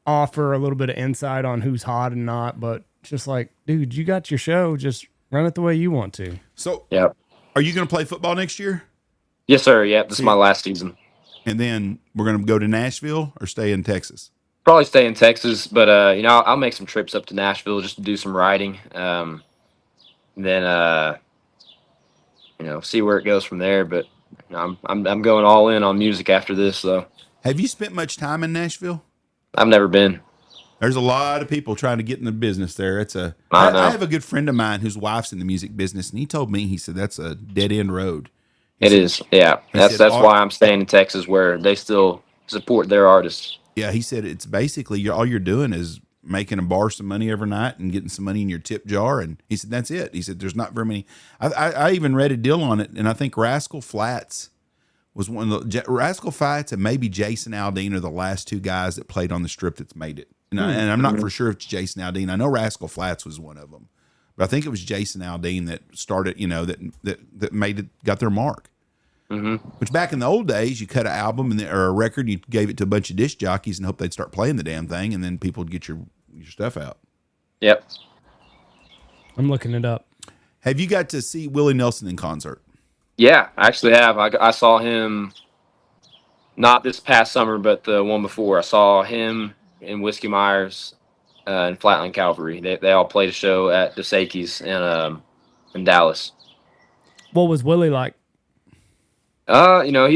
offer a little bit of insight on who's hot and not, but just like, dude, you got your show, just run it the way you want to. So, Yep. are you going to play football next year? Yes, sir. Yep. This is my last season. And then we're going to go to Nashville or stay in Texas? Probably stay in Texas, but you know, I'll make some trips up to Nashville just to do some writing. Then you know, see where it goes from there. But you know, I'm going all in on music after this, though. Have you spent much time in Nashville? I've never been. There's a lot of people trying to get in the business there. I know. I have a good friend of mine whose wife's in the music business, and he told me, he said, that's a dead end road. It is. Yeah. That's why I'm staying in Texas, where they still support their artists. Yeah, he said it's basically all you're doing is making a bar some money every night and getting some money in your tip jar. And he said, that's it. He said, there's not very many. I even read a deal on it, and I think Rascal Flatts was one of the Rascal Flatts and maybe Jason Aldean are the last two guys that played on the Strip that's made it. And I'm not for sure if it's Jason Aldean. I know Rascal Flatts was one of them, but I think it was Jason Aldean that started, you know, that made it, got their mark. Mm-hmm. Which back in the old days, you cut an album or a record, and you gave it to a bunch of disc jockeys and hope they'd start playing the damn thing, and then people would get your stuff out. Yep. I'm looking it up. Have you got to see Willie Nelson in concert? Yeah, I actually have. I saw him not this past summer, but the one before. I saw him in Whiskey Myers and Flatland Calvary. They all played a show at DeSakis in Dallas. What was Willie like? You know,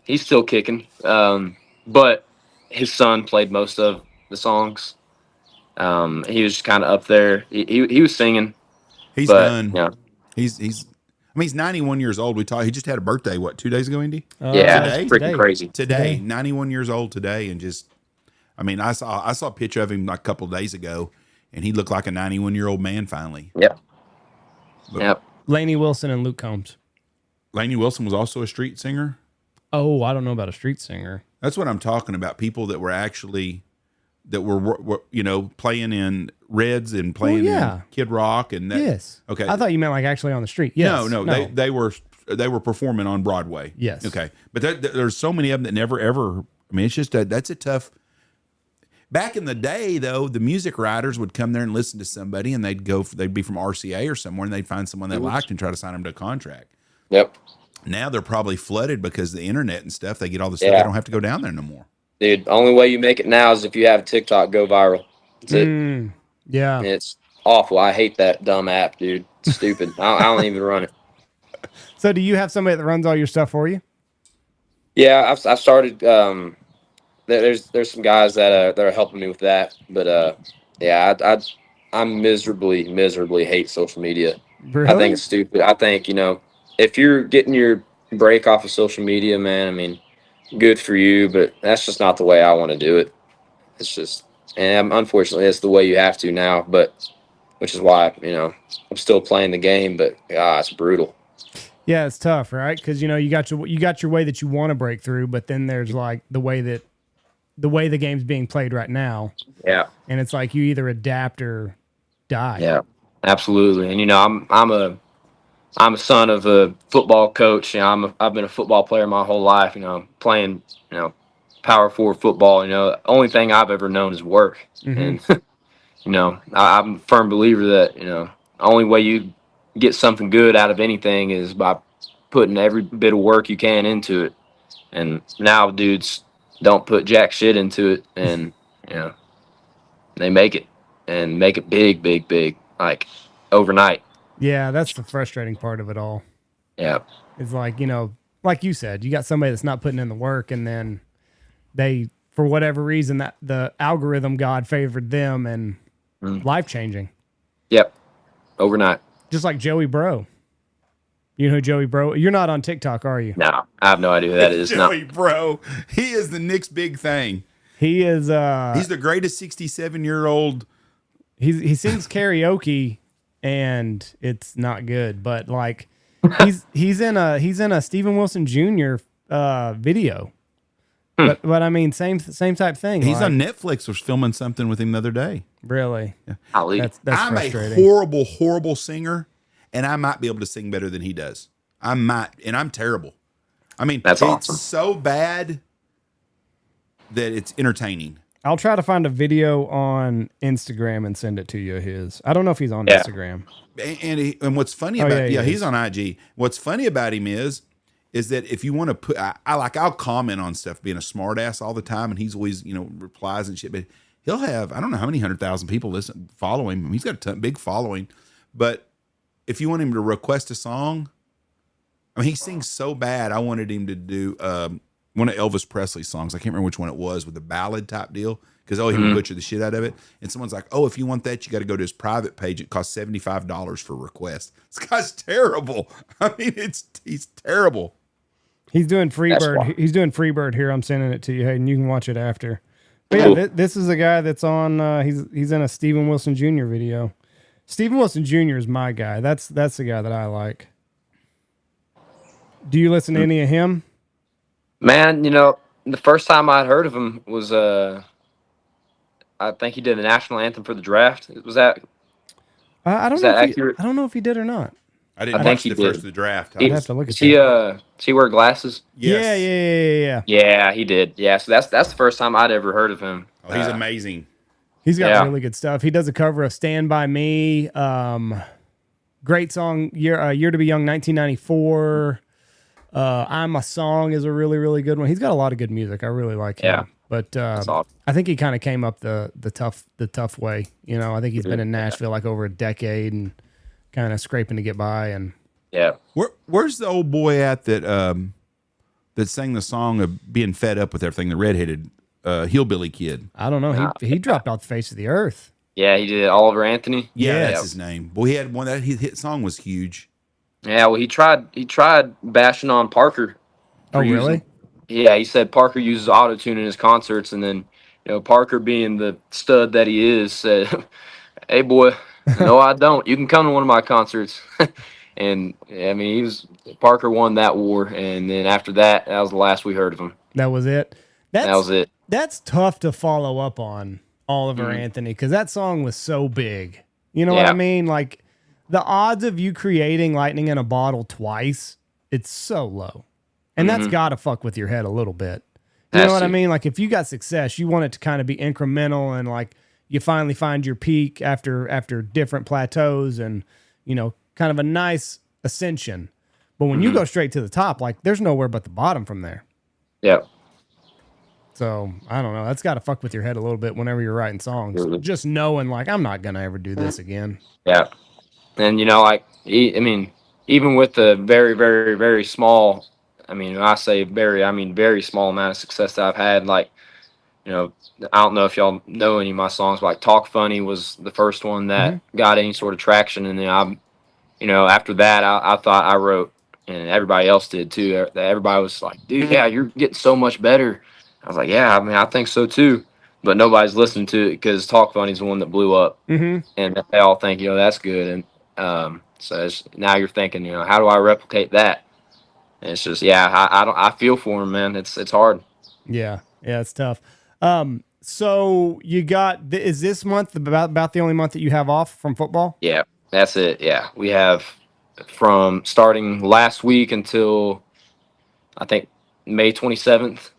he's still kicking. But his son played most of the songs. He was just kind of up there. He was singing. He's done. Yeah. He's 91 years old. He just had a birthday, 2 days ago, Indy? Yeah, today? Freaking crazy. Today, 91 years old today, and just, I saw a picture of him like a couple of days ago, and he looked like a 91-year-old man finally. Yep. Yep. Laney Wilson and Luke Combs. Laney Wilson was also a street singer? Oh, I don't know about a street singer. That's what I'm talking about. People that were actually, you know, playing in Reds and playing in Kid Rock and that. Yes. Okay. I thought you meant like actually on the street. Yes. No. They were performing on Broadway. Yes. Okay. But there's so many of them that never ever. It's just that's a tough. Back in the day, though, the music writers would come there and listen to somebody, and they'd be from RCA or somewhere, and they'd find someone they liked and try to sign them to a contract. Yep. Now they're probably flooded because of the internet and stuff. They get all the stuff. They don't have to go down there no more. Dude, only way you make it now is if you have TikTok go viral. That's it. Yeah. And it's awful. I hate that dumb app, dude. It's stupid. I don't even run it. So do you have somebody that runs all your stuff for you? Yeah, I've started. There's some guys that are helping me with that, but I miserably hate social media. Really? I think it's stupid. I think, you know, if you're getting your break off of social media, man, good for you, but that's just not the way I want to do it. It's just, and unfortunately, it's the way you have to now, which is why, you know, I'm still playing the game, but it's brutal. Yeah, it's tough, right? Because, you know, you got your way that you want to break through, but then there's like the way the game's being played right now. Yeah. And it's like you either adapt or die. Yeah, absolutely. And, you know, I'm a son of a football coach. You know, I've been a football player my whole life, you know, playing, you know, power forward football. You know, the only thing I've ever known is work. And, you know, I'm a firm believer that, you know, the only way you get something good out of anything is by putting every bit of work you can into it. And now dudes don't put jack shit into it, and, you know, they make it and make it big, like overnight. Yeah, that's the frustrating part of it all. Yeah. It's like, you know, like you said, you got somebody that's not putting in the work, and then they, for whatever reason, that the algorithm god favored them, and life changing. Yep. Overnight. Just like Joey Bro. You know who Joey Bro? You're not on TikTok, are you? No, I have no idea who that is. Joey Bro. He is the Knicks' big thing. He is. He's the greatest 67-year-old. He sings karaoke, and it's not good. But like, he's in a Steven Wilson Jr. Video. But I mean, same type thing. He's on Netflix. Was filming something with him the other day. Really? Yeah. That's I'm frustrating. a horrible singer, and I might be able to sing better than he does. I might, and I'm terrible. I mean, that's it's awesome. so bad that it's entertaining. I'll try to find a video on Instagram and send it to you. I don't know if he's on Yeah. Instagram. And what's funny about he's on IG. What's funny about him is that if you want to put, I'll comment on stuff being a smart ass all the time, and he's always replies and shit. But he'll have, I don't know how many 100,000 people follow him. I mean, he's got a big following. But if you want him to request a song, I mean, he sings so bad. I wanted him to do one of Elvis Presley's songs. I can't remember which one it was, with the ballad type deal, because he would butcher the shit out of it. And someone's like, "Oh, if you want that, you got to go to his private page. It costs $75 for request." This guy's terrible. I mean, he's terrible. He's doing Freebird. He's doing Freebird here. I'm sending it to you, Hayden. You can watch it after. But yeah, this is a guy that's on. He's in a Steven Wilson Jr. video. Steven Wilson Jr. is my guy. That's the guy that I like. Do you listen to any of him? Man, the first time I'd heard of him was I think he did the national anthem for the draft. Was that? I don't know. I don't know if he did or not. I didn't watch the first of the draft. I'd have to look at that. Does he wear glasses? Yes. Yeah. Yeah, he did. Yeah, so that's the first time I'd ever heard of him. Oh, he's amazing. He's got really good stuff. He does a cover of "Stand by Me." Great song, Year to Be Young, 1994. "I'm a Song" is a really, really good one. He's got a lot of good music. I really like him. Yeah. But awesome. I think he kind of came up the tough way. I think he's been in Nashville like over a decade and kind of scraping to get by. And yeah, where's the old boy at that sang the song of being fed up with everything? The redheaded hillbilly kid. I don't know. He dropped off the face of the earth. Yeah, he did. Oliver Anthony. Yeah, that's his name. Boy, he had one that his hit song was huge. Yeah, well, he tried bashing on Parker. Oh, really? Yeah, he said Parker uses auto-tune in his concerts, and then Parker, being the stud that he is, said, "Hey, boy, no, I don't. You can come to one of my concerts." And I mean, Parker won that war, and then after that, that was the last we heard of him. That was it. That was it. That's tough to follow up on, Oliver Anthony, because that song was so big. You know what I mean? Like, the odds of you creating lightning in a bottle twice, it's so low. And that's got to fuck with your head a little bit. You know what I mean? Like, if you got success, you want it to kind of be incremental, and like you finally find your peak after different plateaus, and kind of a nice ascension. But when you go straight to the top, like, there's nowhere but the bottom from there. Yeah. So I don't know. That's got to fuck with your head a little bit whenever you're writing songs. Just knowing, like, I'm not gonna ever do this again. Yeah. And even with the very, very, very small, when I say very, I mean very small amount of success that I've had, like, I don't know if y'all know any of my songs, but like "Talk Funny" was the first one that got any sort of traction, and then after that, I thought I wrote, and everybody else did too. Everybody was like, "Dude, yeah, you're getting so much better." I was like, "Yeah, I think so too," but nobody's listening to it because "Talk Funny" is the one that blew up, and they all think that's good, and so now you're thinking, how do I replicate that? And it's just, I feel for him, man. It's hard. Yeah, it's tough. So you got, is this month about the only month that you have off from football? Yeah, that's it. Yeah, we have from starting last week until I think May 27th.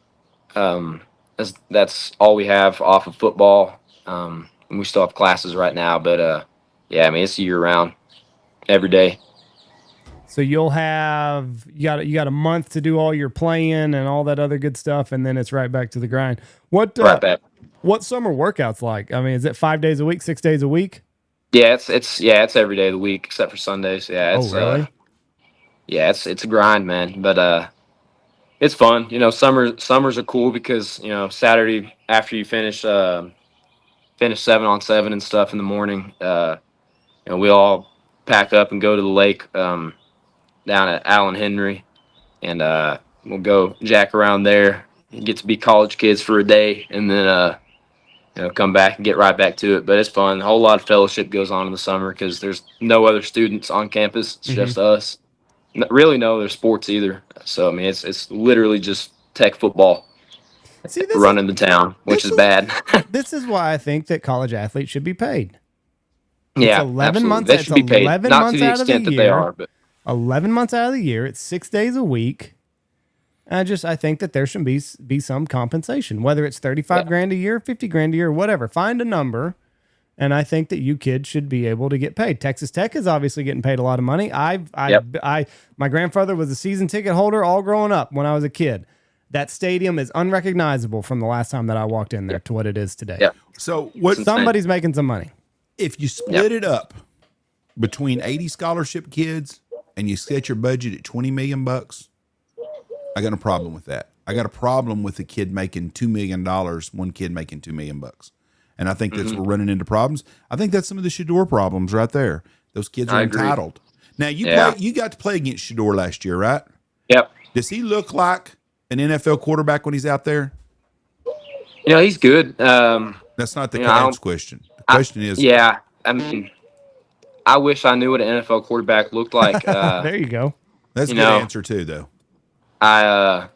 That's all we have off of football. And we still have classes right now, but it's year round, every day. So you got a month to do all your playing and all that other good stuff, and then it's right back to the grind. Right back. What summer workouts like? I mean, is it 5 days a week, 6 days a week? Yeah, it's every day of the week except for Sundays. Yeah, it's really? It's a grind, man. But it's fun. Summers are cool because Saturday after you finish 7-on-7 and stuff in the morning, we all pack up and go to the lake down at Allen Henry, and we'll go jack around there and get to be college kids for a day, and then come back and get right back to it. But it's fun. A whole lot of fellowship goes on in the summer because there's no other students on campus. It's just us. Really no other sports either. So I mean, it's literally just tech football. Running the town, which is bad. This is why I think that college athletes should be paid. Yeah, it's 11 absolutely. months. They should be paid. 11 Not months to the out of the extent that year. they are, but 11 months out of the year. It's 6 days a week. I think that there should be some compensation, whether it's 35 grand a year, 50 grand a year, whatever. Find a number. And I think that you kids should be able to get paid. Texas Tech is obviously getting paid a lot of money. My grandfather was a season ticket holder all growing up when I was a kid. That stadium is unrecognizable from the last time that I walked in there to what it is today. Yeah. So what? Somebody's making some money. If you split it up between 80 scholarship kids and you set your budget at $20 million, I got a problem with that. I got a problem with a kid making $2 million, one kid making $2 million. And I think that's we're running into problems. I think that's some of the Shador problems right there. Those kids are entitled. Now you got to play against Shador last year, right? Yep. Does he look like an NFL quarterback when he's out there? He's good. That's not the Cavs question. The question is, I mean, I wish I knew what an NFL quarterback looked like. There you go. That's a good answer too, though. I've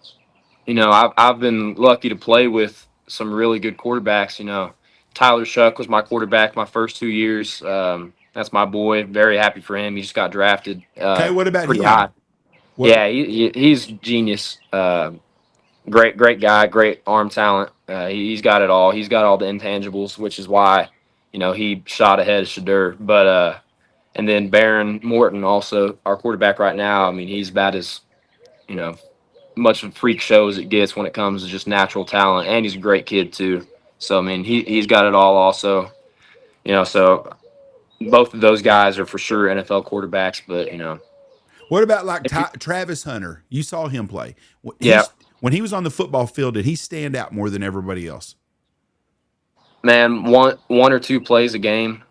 been lucky to play with some really good quarterbacks. Tyler Shuck was my quarterback my first 2 years. That's my boy. Very happy for him. He just got drafted. Okay, what about him? High. Yeah, he's genius. Great guy, great arm talent. He's got it all. He's got all the intangibles, which is why, he shot ahead of Shador. But and then Baron Morton, also our quarterback right now. I mean, he's about as, much of a freak show as it gets when it comes to just natural talent, and he's a great kid too. So I mean, he's got it all also. So both of those guys are for sure NFL quarterbacks, but What about Travis Hunter? You saw him play. When he was on the football field, did he stand out more than everybody else? Man, one or two plays a game.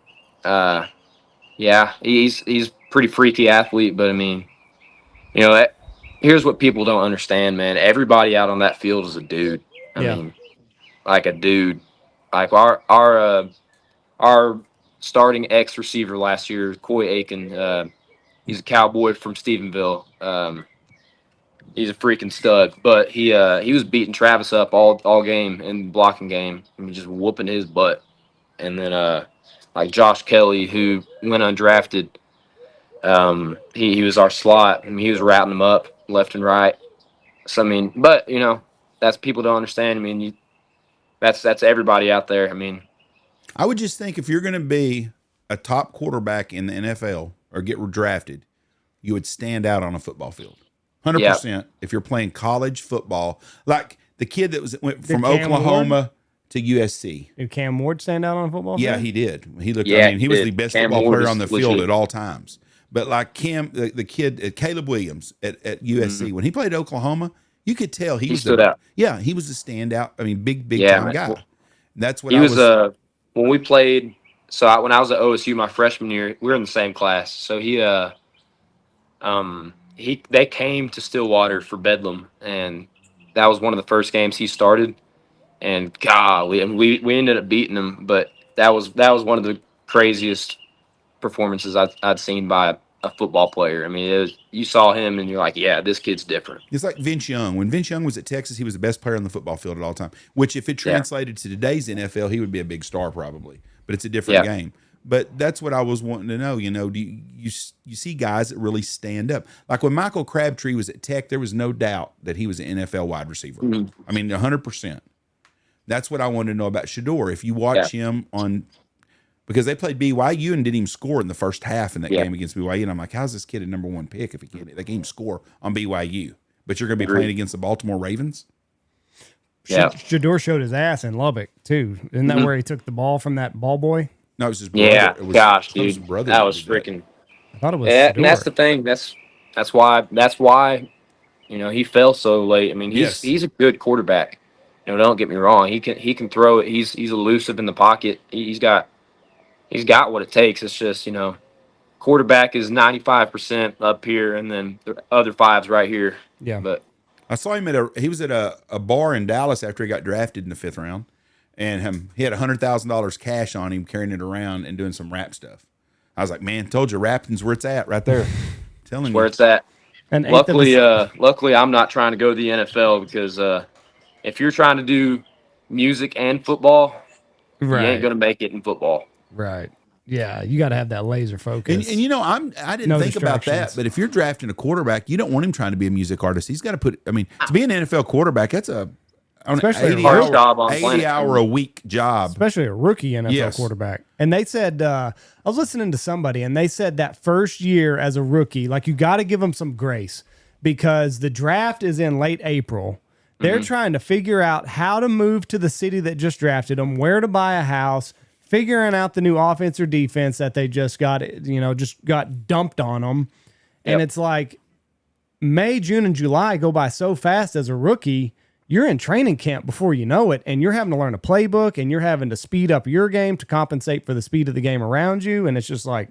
He's pretty freaky athlete, but I mean, here's what people don't understand, man. Everybody out on that field is a dude. I mean, like a dude. Like our starting X receiver last year, Coy Aiken. He's a Cowboy from Stephenville. He's a freaking stud. But he was beating Travis up all game in the blocking game. I mean, just whooping his butt. And then like Josh Kelly, who went undrafted, he was our slot. I mean, he was routing them up left and right. So I mean, but that's people don't understand. I mean, that's everybody out there. I mean, I would just think if you're going to be a top quarterback in the NFL or get drafted, you would stand out on a football field. 100%. If you're playing college football, like the kid that went from Oklahoma to USC. Did Cam Ward stand out on a football field? Yeah, he did. He looked. I mean, he was the best football player on the field at all times. But like the kid, Caleb Williams at USC, when he played at Oklahoma, you could tell he stood out. Yeah, he was a standout. I mean, big time guy. That's what he was. When we played, when I was at OSU my freshman year, we were in the same class. So they came to Stillwater for Bedlam, and that was one of the first games he started. And golly, and we ended up beating them, but that was one of the craziest performances I'd seen by a football player. I mean, you saw him and you're like, yeah, this kid's different. It's like Vince Young. When Vince Young was at Texas, he was the best player on the football field at all time, which if it translated to today's NFL, he would be a big star probably, but it's a different game. But that's what I was wanting to know. Do you see guys that really stand up? Like when Michael Crabtree was at Tech, there was no doubt that he was an NFL wide receiver. Mm-hmm. I mean, 100%. That's what I wanted to know about Shador. If you watch him because they played BYU and didn't even score in the first half in that game against BYU. And I'm like, how's this kid a number one pick if they can't even score on BYU? But you're going to be playing against the Baltimore Ravens? Yeah. Shador showed his ass in Lubbock, too. Isn't that where he took the ball from that ball boy? No, it was his brother. Yeah, it was, gosh, dude. That was freaking. I thought it was and that's the thing. That's why he fell so late. I mean, he's a good quarterback. Don't get me wrong. He can throw it. He's elusive in the pocket. He's got what it takes. It's just quarterback is 95% up here, and then the other 5's right here. Yeah. But I saw him he was at a bar in Dallas after he got drafted in the 5th round, and he had $100,000 cash on him, carrying it around and doing some rap stuff. I was like, man, told you, rapping's where it's at, right there. Telling you where it's at. And luckily, I'm not trying to go to the NFL because if you're trying to do music and football, you ain't gonna make it in football. Right. Yeah, you got to have that laser focus. And I didn't No think about that, distractions. but if you're drafting a quarterback, you don't want him trying to be a music artist. He's got to put. I mean, to be an NFL quarterback, that's Especially a 80 hard hour, job on 80 planet. hour a week job. Especially a rookie NFL Yes. quarterback. And they said, I was listening to somebody, and they said that first year as a rookie, like you got to give them some grace because the draft is in late April. They're trying to figure out how to move to the city that just drafted them, where to buy a house, figuring out the new offense or defense that they just got, just got dumped on them. And it's like May, June, and July go by so fast as a rookie. You're in training camp before you know it, and you're having to learn a playbook, and you're having to speed up your game to compensate for the speed of the game around you. And it's just like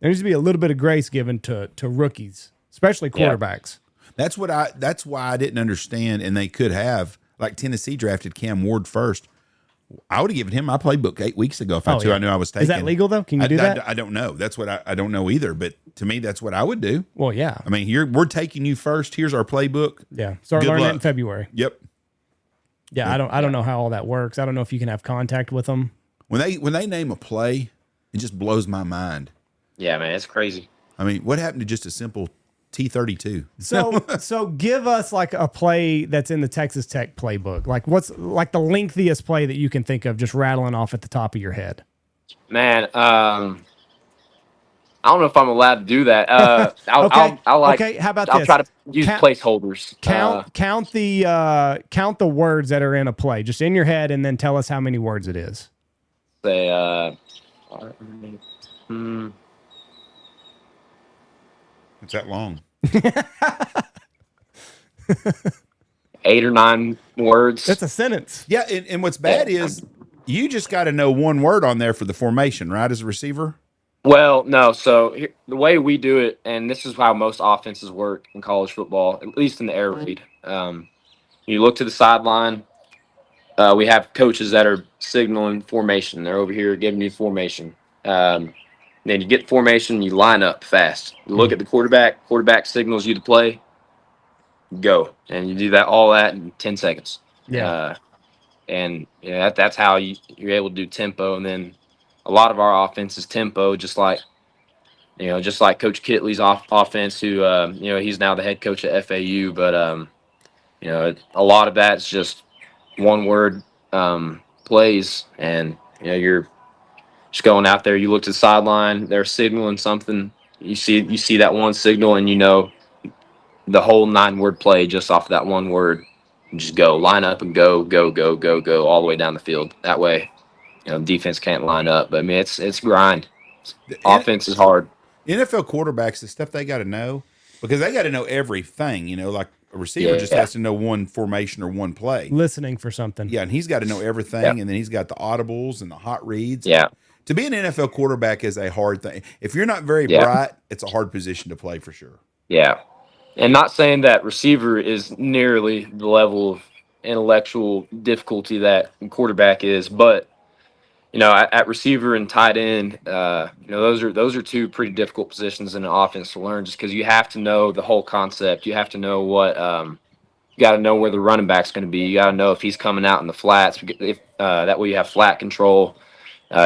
there needs to be a little bit of grace given to rookies, especially quarterbacks. That's why I didn't understand, and they could have, like Tennessee drafted Cam Ward first. I would have given him my playbook 8 weeks ago if I knew I was taking. Is that legal though? Can you do that? I don't know. That's what I don't know either. But to me, that's what I would do. Well, yeah. I mean, we're taking you first. Here's our playbook. Yeah. Start Good learning it luck. in February. Yep. Yeah, I don't know how all that works. I don't know if you can have contact with them. When they name a play, it just blows my mind. Yeah, man, it's crazy. I mean, what happened to just a simple T32? So give us like a play that's in the Texas Tech playbook. Like what's like the lengthiest play that you can think of just rattling off at the top of your head? Man, I don't know if I'm allowed to do that. Okay, how about I'll this? try to use Count- placeholders. Count the words that are in a play just in your head, and then tell us how many words it is. Say, It's that long. 8 or 9 words. That's a sentence. Yeah, and what's bad is you just got to know one word on there for the formation, right, as a receiver? Well, no. So the way we do it, and this is how most offenses work in college football, at least in the air raid. You look to the sideline. We have coaches that are signaling formation. They're over here giving you formation. Then you get formation, you line up fast. You look at the quarterback. Quarterback signals you to play. Go, and you do all that in 10 seconds. Yeah. And that's how you're able to do tempo. And then a lot of our offense is tempo, just like Coach Kitley's offense, who he's now the head coach at FAU. But a lot of that's just one word plays, and you're just going out there. You look to the sideline, they're signaling something. You see that one signal, and the whole 9-word play just off that one word. You just go, line up, and go all the way down the field. That way, defense can't line up. But I mean, it's grind. Offense is hard. NFL quarterbacks, the stuff they got to know, because they got to know everything. Like a receiver just has to know one formation or one play. Listening for something. Yeah, and he's got to know everything, and then he's got the audibles and the hot reads. Yeah. To be an NFL quarterback is a hard thing. If you're not very bright, it's a hard position to play for sure. Yeah. And not saying that receiver is nearly the level of intellectual difficulty that quarterback is, but at receiver and tight end, those are two pretty difficult positions in an offense to learn, just because you have to know the whole concept. You have to know what you got to know where the running back's going to be. You got to know if he's coming out in the flats. If that way you have flat control.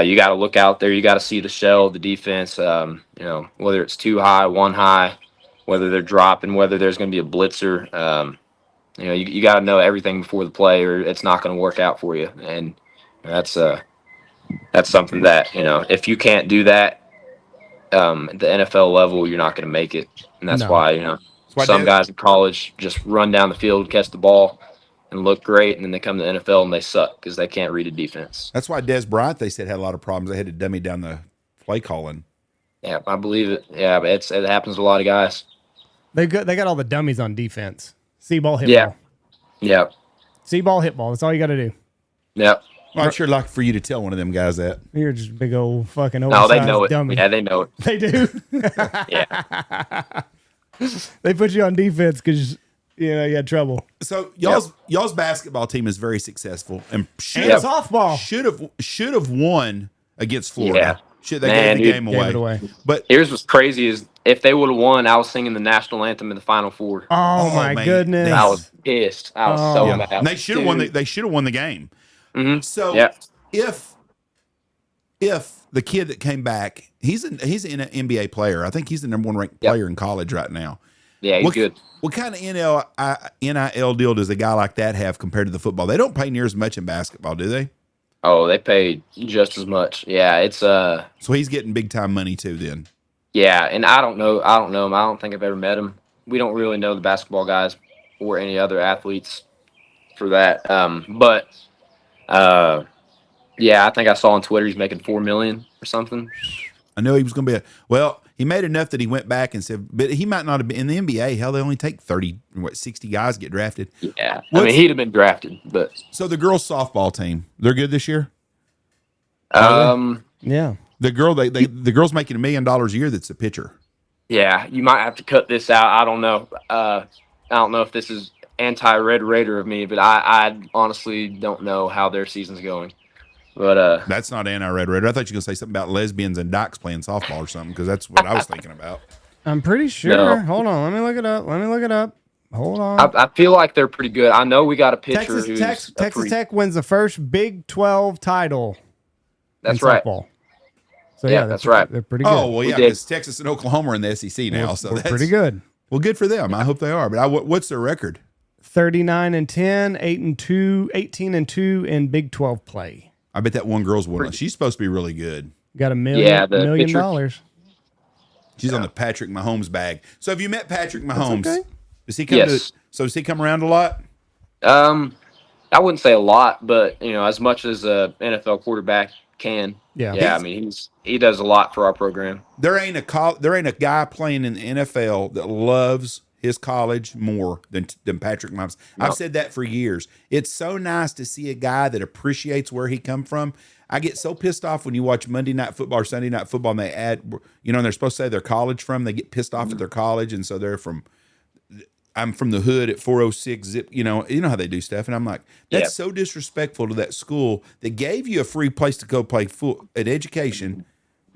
You got to look out there. You got to see the shell of the defense. Whether it's too high, one high, whether they're dropping, whether there's going to be a blitzer. You got to know everything before the play, or it's not going to work out for you. And that's something that if you can't do that at the NFL level, you're not going to make it. And that's why some guys in college just run down the field, catch the ball, and look great, and then they come to the NFL and they suck because they can't read a defense. That's why Des Bryant, they said, had a lot of problems. They had to dummy down the play calling. Yeah, I believe it. Yeah, but it happens to a lot of guys. They got all the dummies on defense. See-ball, hit ball. Yeah. See-ball, hit ball. That's all you got to do. Yep. Well, I'd sure like for you to tell one of them guys that. You're just a big old fucking No, oversized they know it. dummy. Yeah, they know it. They do? Yeah. They put you on defense because you had trouble. So y'all's basketball team is very successful and softball should have won against Florida. Yeah. They gave the game gave it away. away. But Here's what's crazy is if they would have won, I was singing the national anthem in the Final Four. Oh my man. goodness! I was pissed. I was so mad. and they should have won. They should have won the game. Mm-hmm. So if if the kid that came back, he's an NBA player. I think he's the number 1 ranked player in college right now. Yeah, he's good. What kind of NIL deal does a guy like that have compared to the football? They don't pay near as much in basketball, do they? Oh, they pay just as much. Yeah, it's So he's getting big time money too. Then. Yeah, and I don't know him. I don't think I've ever met him. We don't really know the basketball guys or any other athletes for that. Yeah, I think I saw on Twitter he's making $4 million or something. I know he was going to be he made enough that he went back and said, but he might not have been in the NBA. Hell, they only take 60 guys get drafted. Yeah. I mean, he'd have been drafted, but. So the girls softball team, they're good this year? Yeah. The girl's making $1 million a year. That's a pitcher. Yeah. You might have to cut this out. I don't know. I don't know if this is anti-Red Raider of me, but I honestly don't know how their season's going. But that's not anti-Red Raider. I thought you were going to say something about lesbians and dykes playing softball or something, because that's what I was thinking about. I'm pretty sure. No. Hold on. Let me look it up. Hold on. I feel like they're pretty good. I know we got a pitcher Texas Tech wins the first Big 12 title. That's right. Softball. So yeah, that's right. They're pretty good. Oh, well, yeah, because Texas and Oklahoma are in the SEC now, so that's pretty good. Well, good for them. I hope they are. But what's their record? 39-10, 8-2, 18-2 in Big 12 play. I bet that one girl's one. She's supposed to be really good. Got $1 million. She's on the Patrick Mahomes bag. So have you met Patrick Mahomes? Okay. Does he come does he come around a lot? I wouldn't say a lot, but as much as a NFL quarterback can. Yeah. I mean, he does a lot for our program. There ain't a guy playing in the NFL that loves his college more than Patrick Mahomes. No. I've said that for years. It's so nice to see a guy that appreciates where he come from. I get so pissed off when you watch Monday Night Football or Sunday Night Football and they add, and they're supposed to say their college from. They get pissed off at their college, and so they're from. I'm from the hood at 406 zip. You know how they do stuff, and I'm like, that's so disrespectful to that school that gave you a free place to go play an education.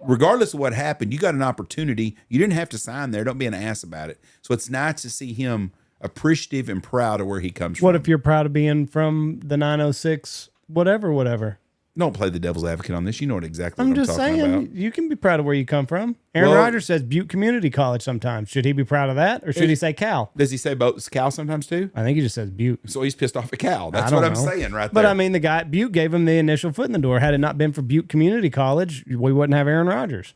Regardless of what happened, you got an opportunity. You didn't have to sign there. Don't be an ass about it. So it's nice to see him appreciative and proud of where he comes from. What if you're proud of being from the 906, whatever? Don't play the devil's advocate on this. You know exactly what I'm talking about. I'm just saying, you can be proud of where you come from. Aaron Rodgers says Butte Community College sometimes. Should he be proud of that, or should he say Cal? Does he say both Cal sometimes too? I think he just says Butte. So he's pissed off at Cal. That's what I'm saying right there. But I mean, the guy at Butte gave him the initial foot in the door. Had it not been for Butte Community College, we wouldn't have Aaron Rodgers.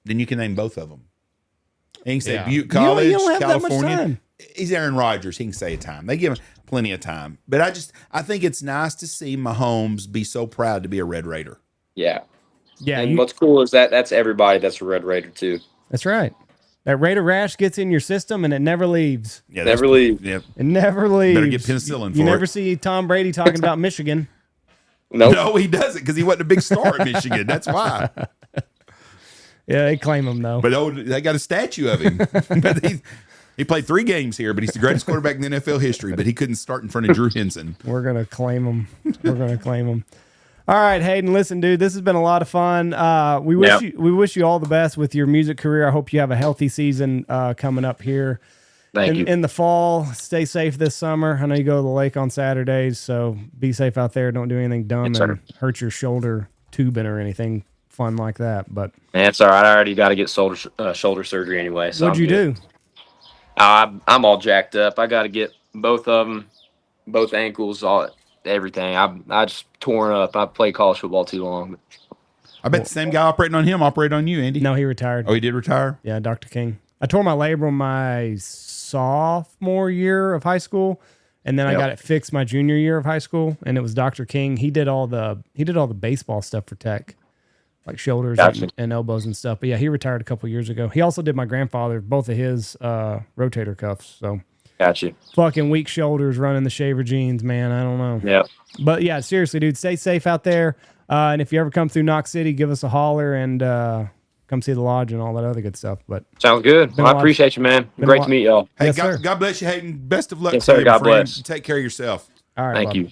Then you can name both of them. He can say Butte College, you don't have California. That much time. He's Aaron Rodgers. He can say a time. They give him plenty of time. But I think it's nice to see Mahomes be so proud to be a Red Raider. Yeah. Yeah. And what's cool is that's everybody that's a Red Raider too. That's right. That Raider rash gets in your system and it never leaves. Yeah, never leaves. Yeah. It never leaves. Better get penicillin for it. You never see Tom Brady talking about Michigan. Nope. No, he doesn't, because he wasn't a big star at Michigan. That's why. Yeah, they claim him though. But they got a statue of him. But he played 3 games here, but he's the greatest quarterback in the NFL history. But he couldn't start in front of Drew Henson. We're gonna claim him. All right, Haydon. Listen, dude, this has been a lot of fun. We wish you all the best with your music career. I hope you have a healthy season coming up here. Thank you. In the fall. Stay safe this summer. I know you go to the lake on Saturdays, so be safe out there. Don't do anything dumb and hurt your shoulder tubing or anything fun like that. But it's all right. I already got to get shoulder surgery anyway. So what'd you do? I'm all jacked up. I got to get both of them, both ankles, everything. I just torn up. I played college football too long. I bet the same guy operating on him operated on you, Andy. No, he retired. Oh, he did retire? Yeah, Dr. King. I tore my labrum my sophomore year of high school, and then I got it fixed my junior year of high school, and it was Dr. King. He did all the baseball stuff for Tech, like shoulders and elbows and stuff. But yeah, he retired a couple years ago. He also did my grandfather, both of his rotator cuffs. So gotcha. Fucking weak shoulders running the Shaver jeans, man. I don't know. Yeah. But yeah, seriously, dude, stay safe out there. And if you ever come through Knox City, give us a holler and come see the lodge and all that other good stuff. But sounds good. Well, I appreciate you, man. Great to meet y'all. Hey, yes, God bless you, Hayden. Best of luck. Yes, sir. God bless. Take care of yourself. All right. Thank you.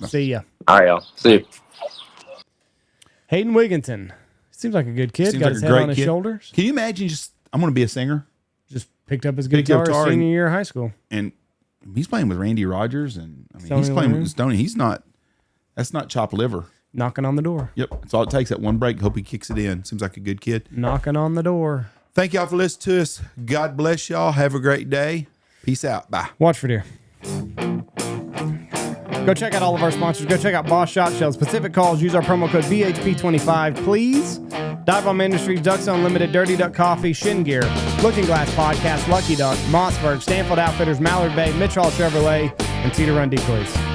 See ya. All right, y'all. See you. Haydon Wiginton. Seems like a good kid. Got his head on his shoulders. Can you imagine I'm going to be a singer? Just picked up his guitar his senior year of high school. And he's playing with Randy Rogers. And he's playing with Stoney. That's not chopped liver. Knocking on the door. Yep. That's all it takes. That one break. Hope he kicks it in. Seems like a good kid. Knocking on the door. Thank y'all for listening to us. God bless y'all. Have a great day. Peace out. Bye. Watch for deer. Go check out all of our sponsors. Go check out Boss Shot Shells, Pacific Calls. Use our promo code BHP25, please. Dive Bomb Industries, Ducks Unlimited, Dirty Duck Coffee, Shin Gear, Looking Glass Podcast, Lucky Duck, Mossberg, Stanfield Outfitters, Mallard Bay, Mitchell Chevrolet, and Cedar Run Decoys.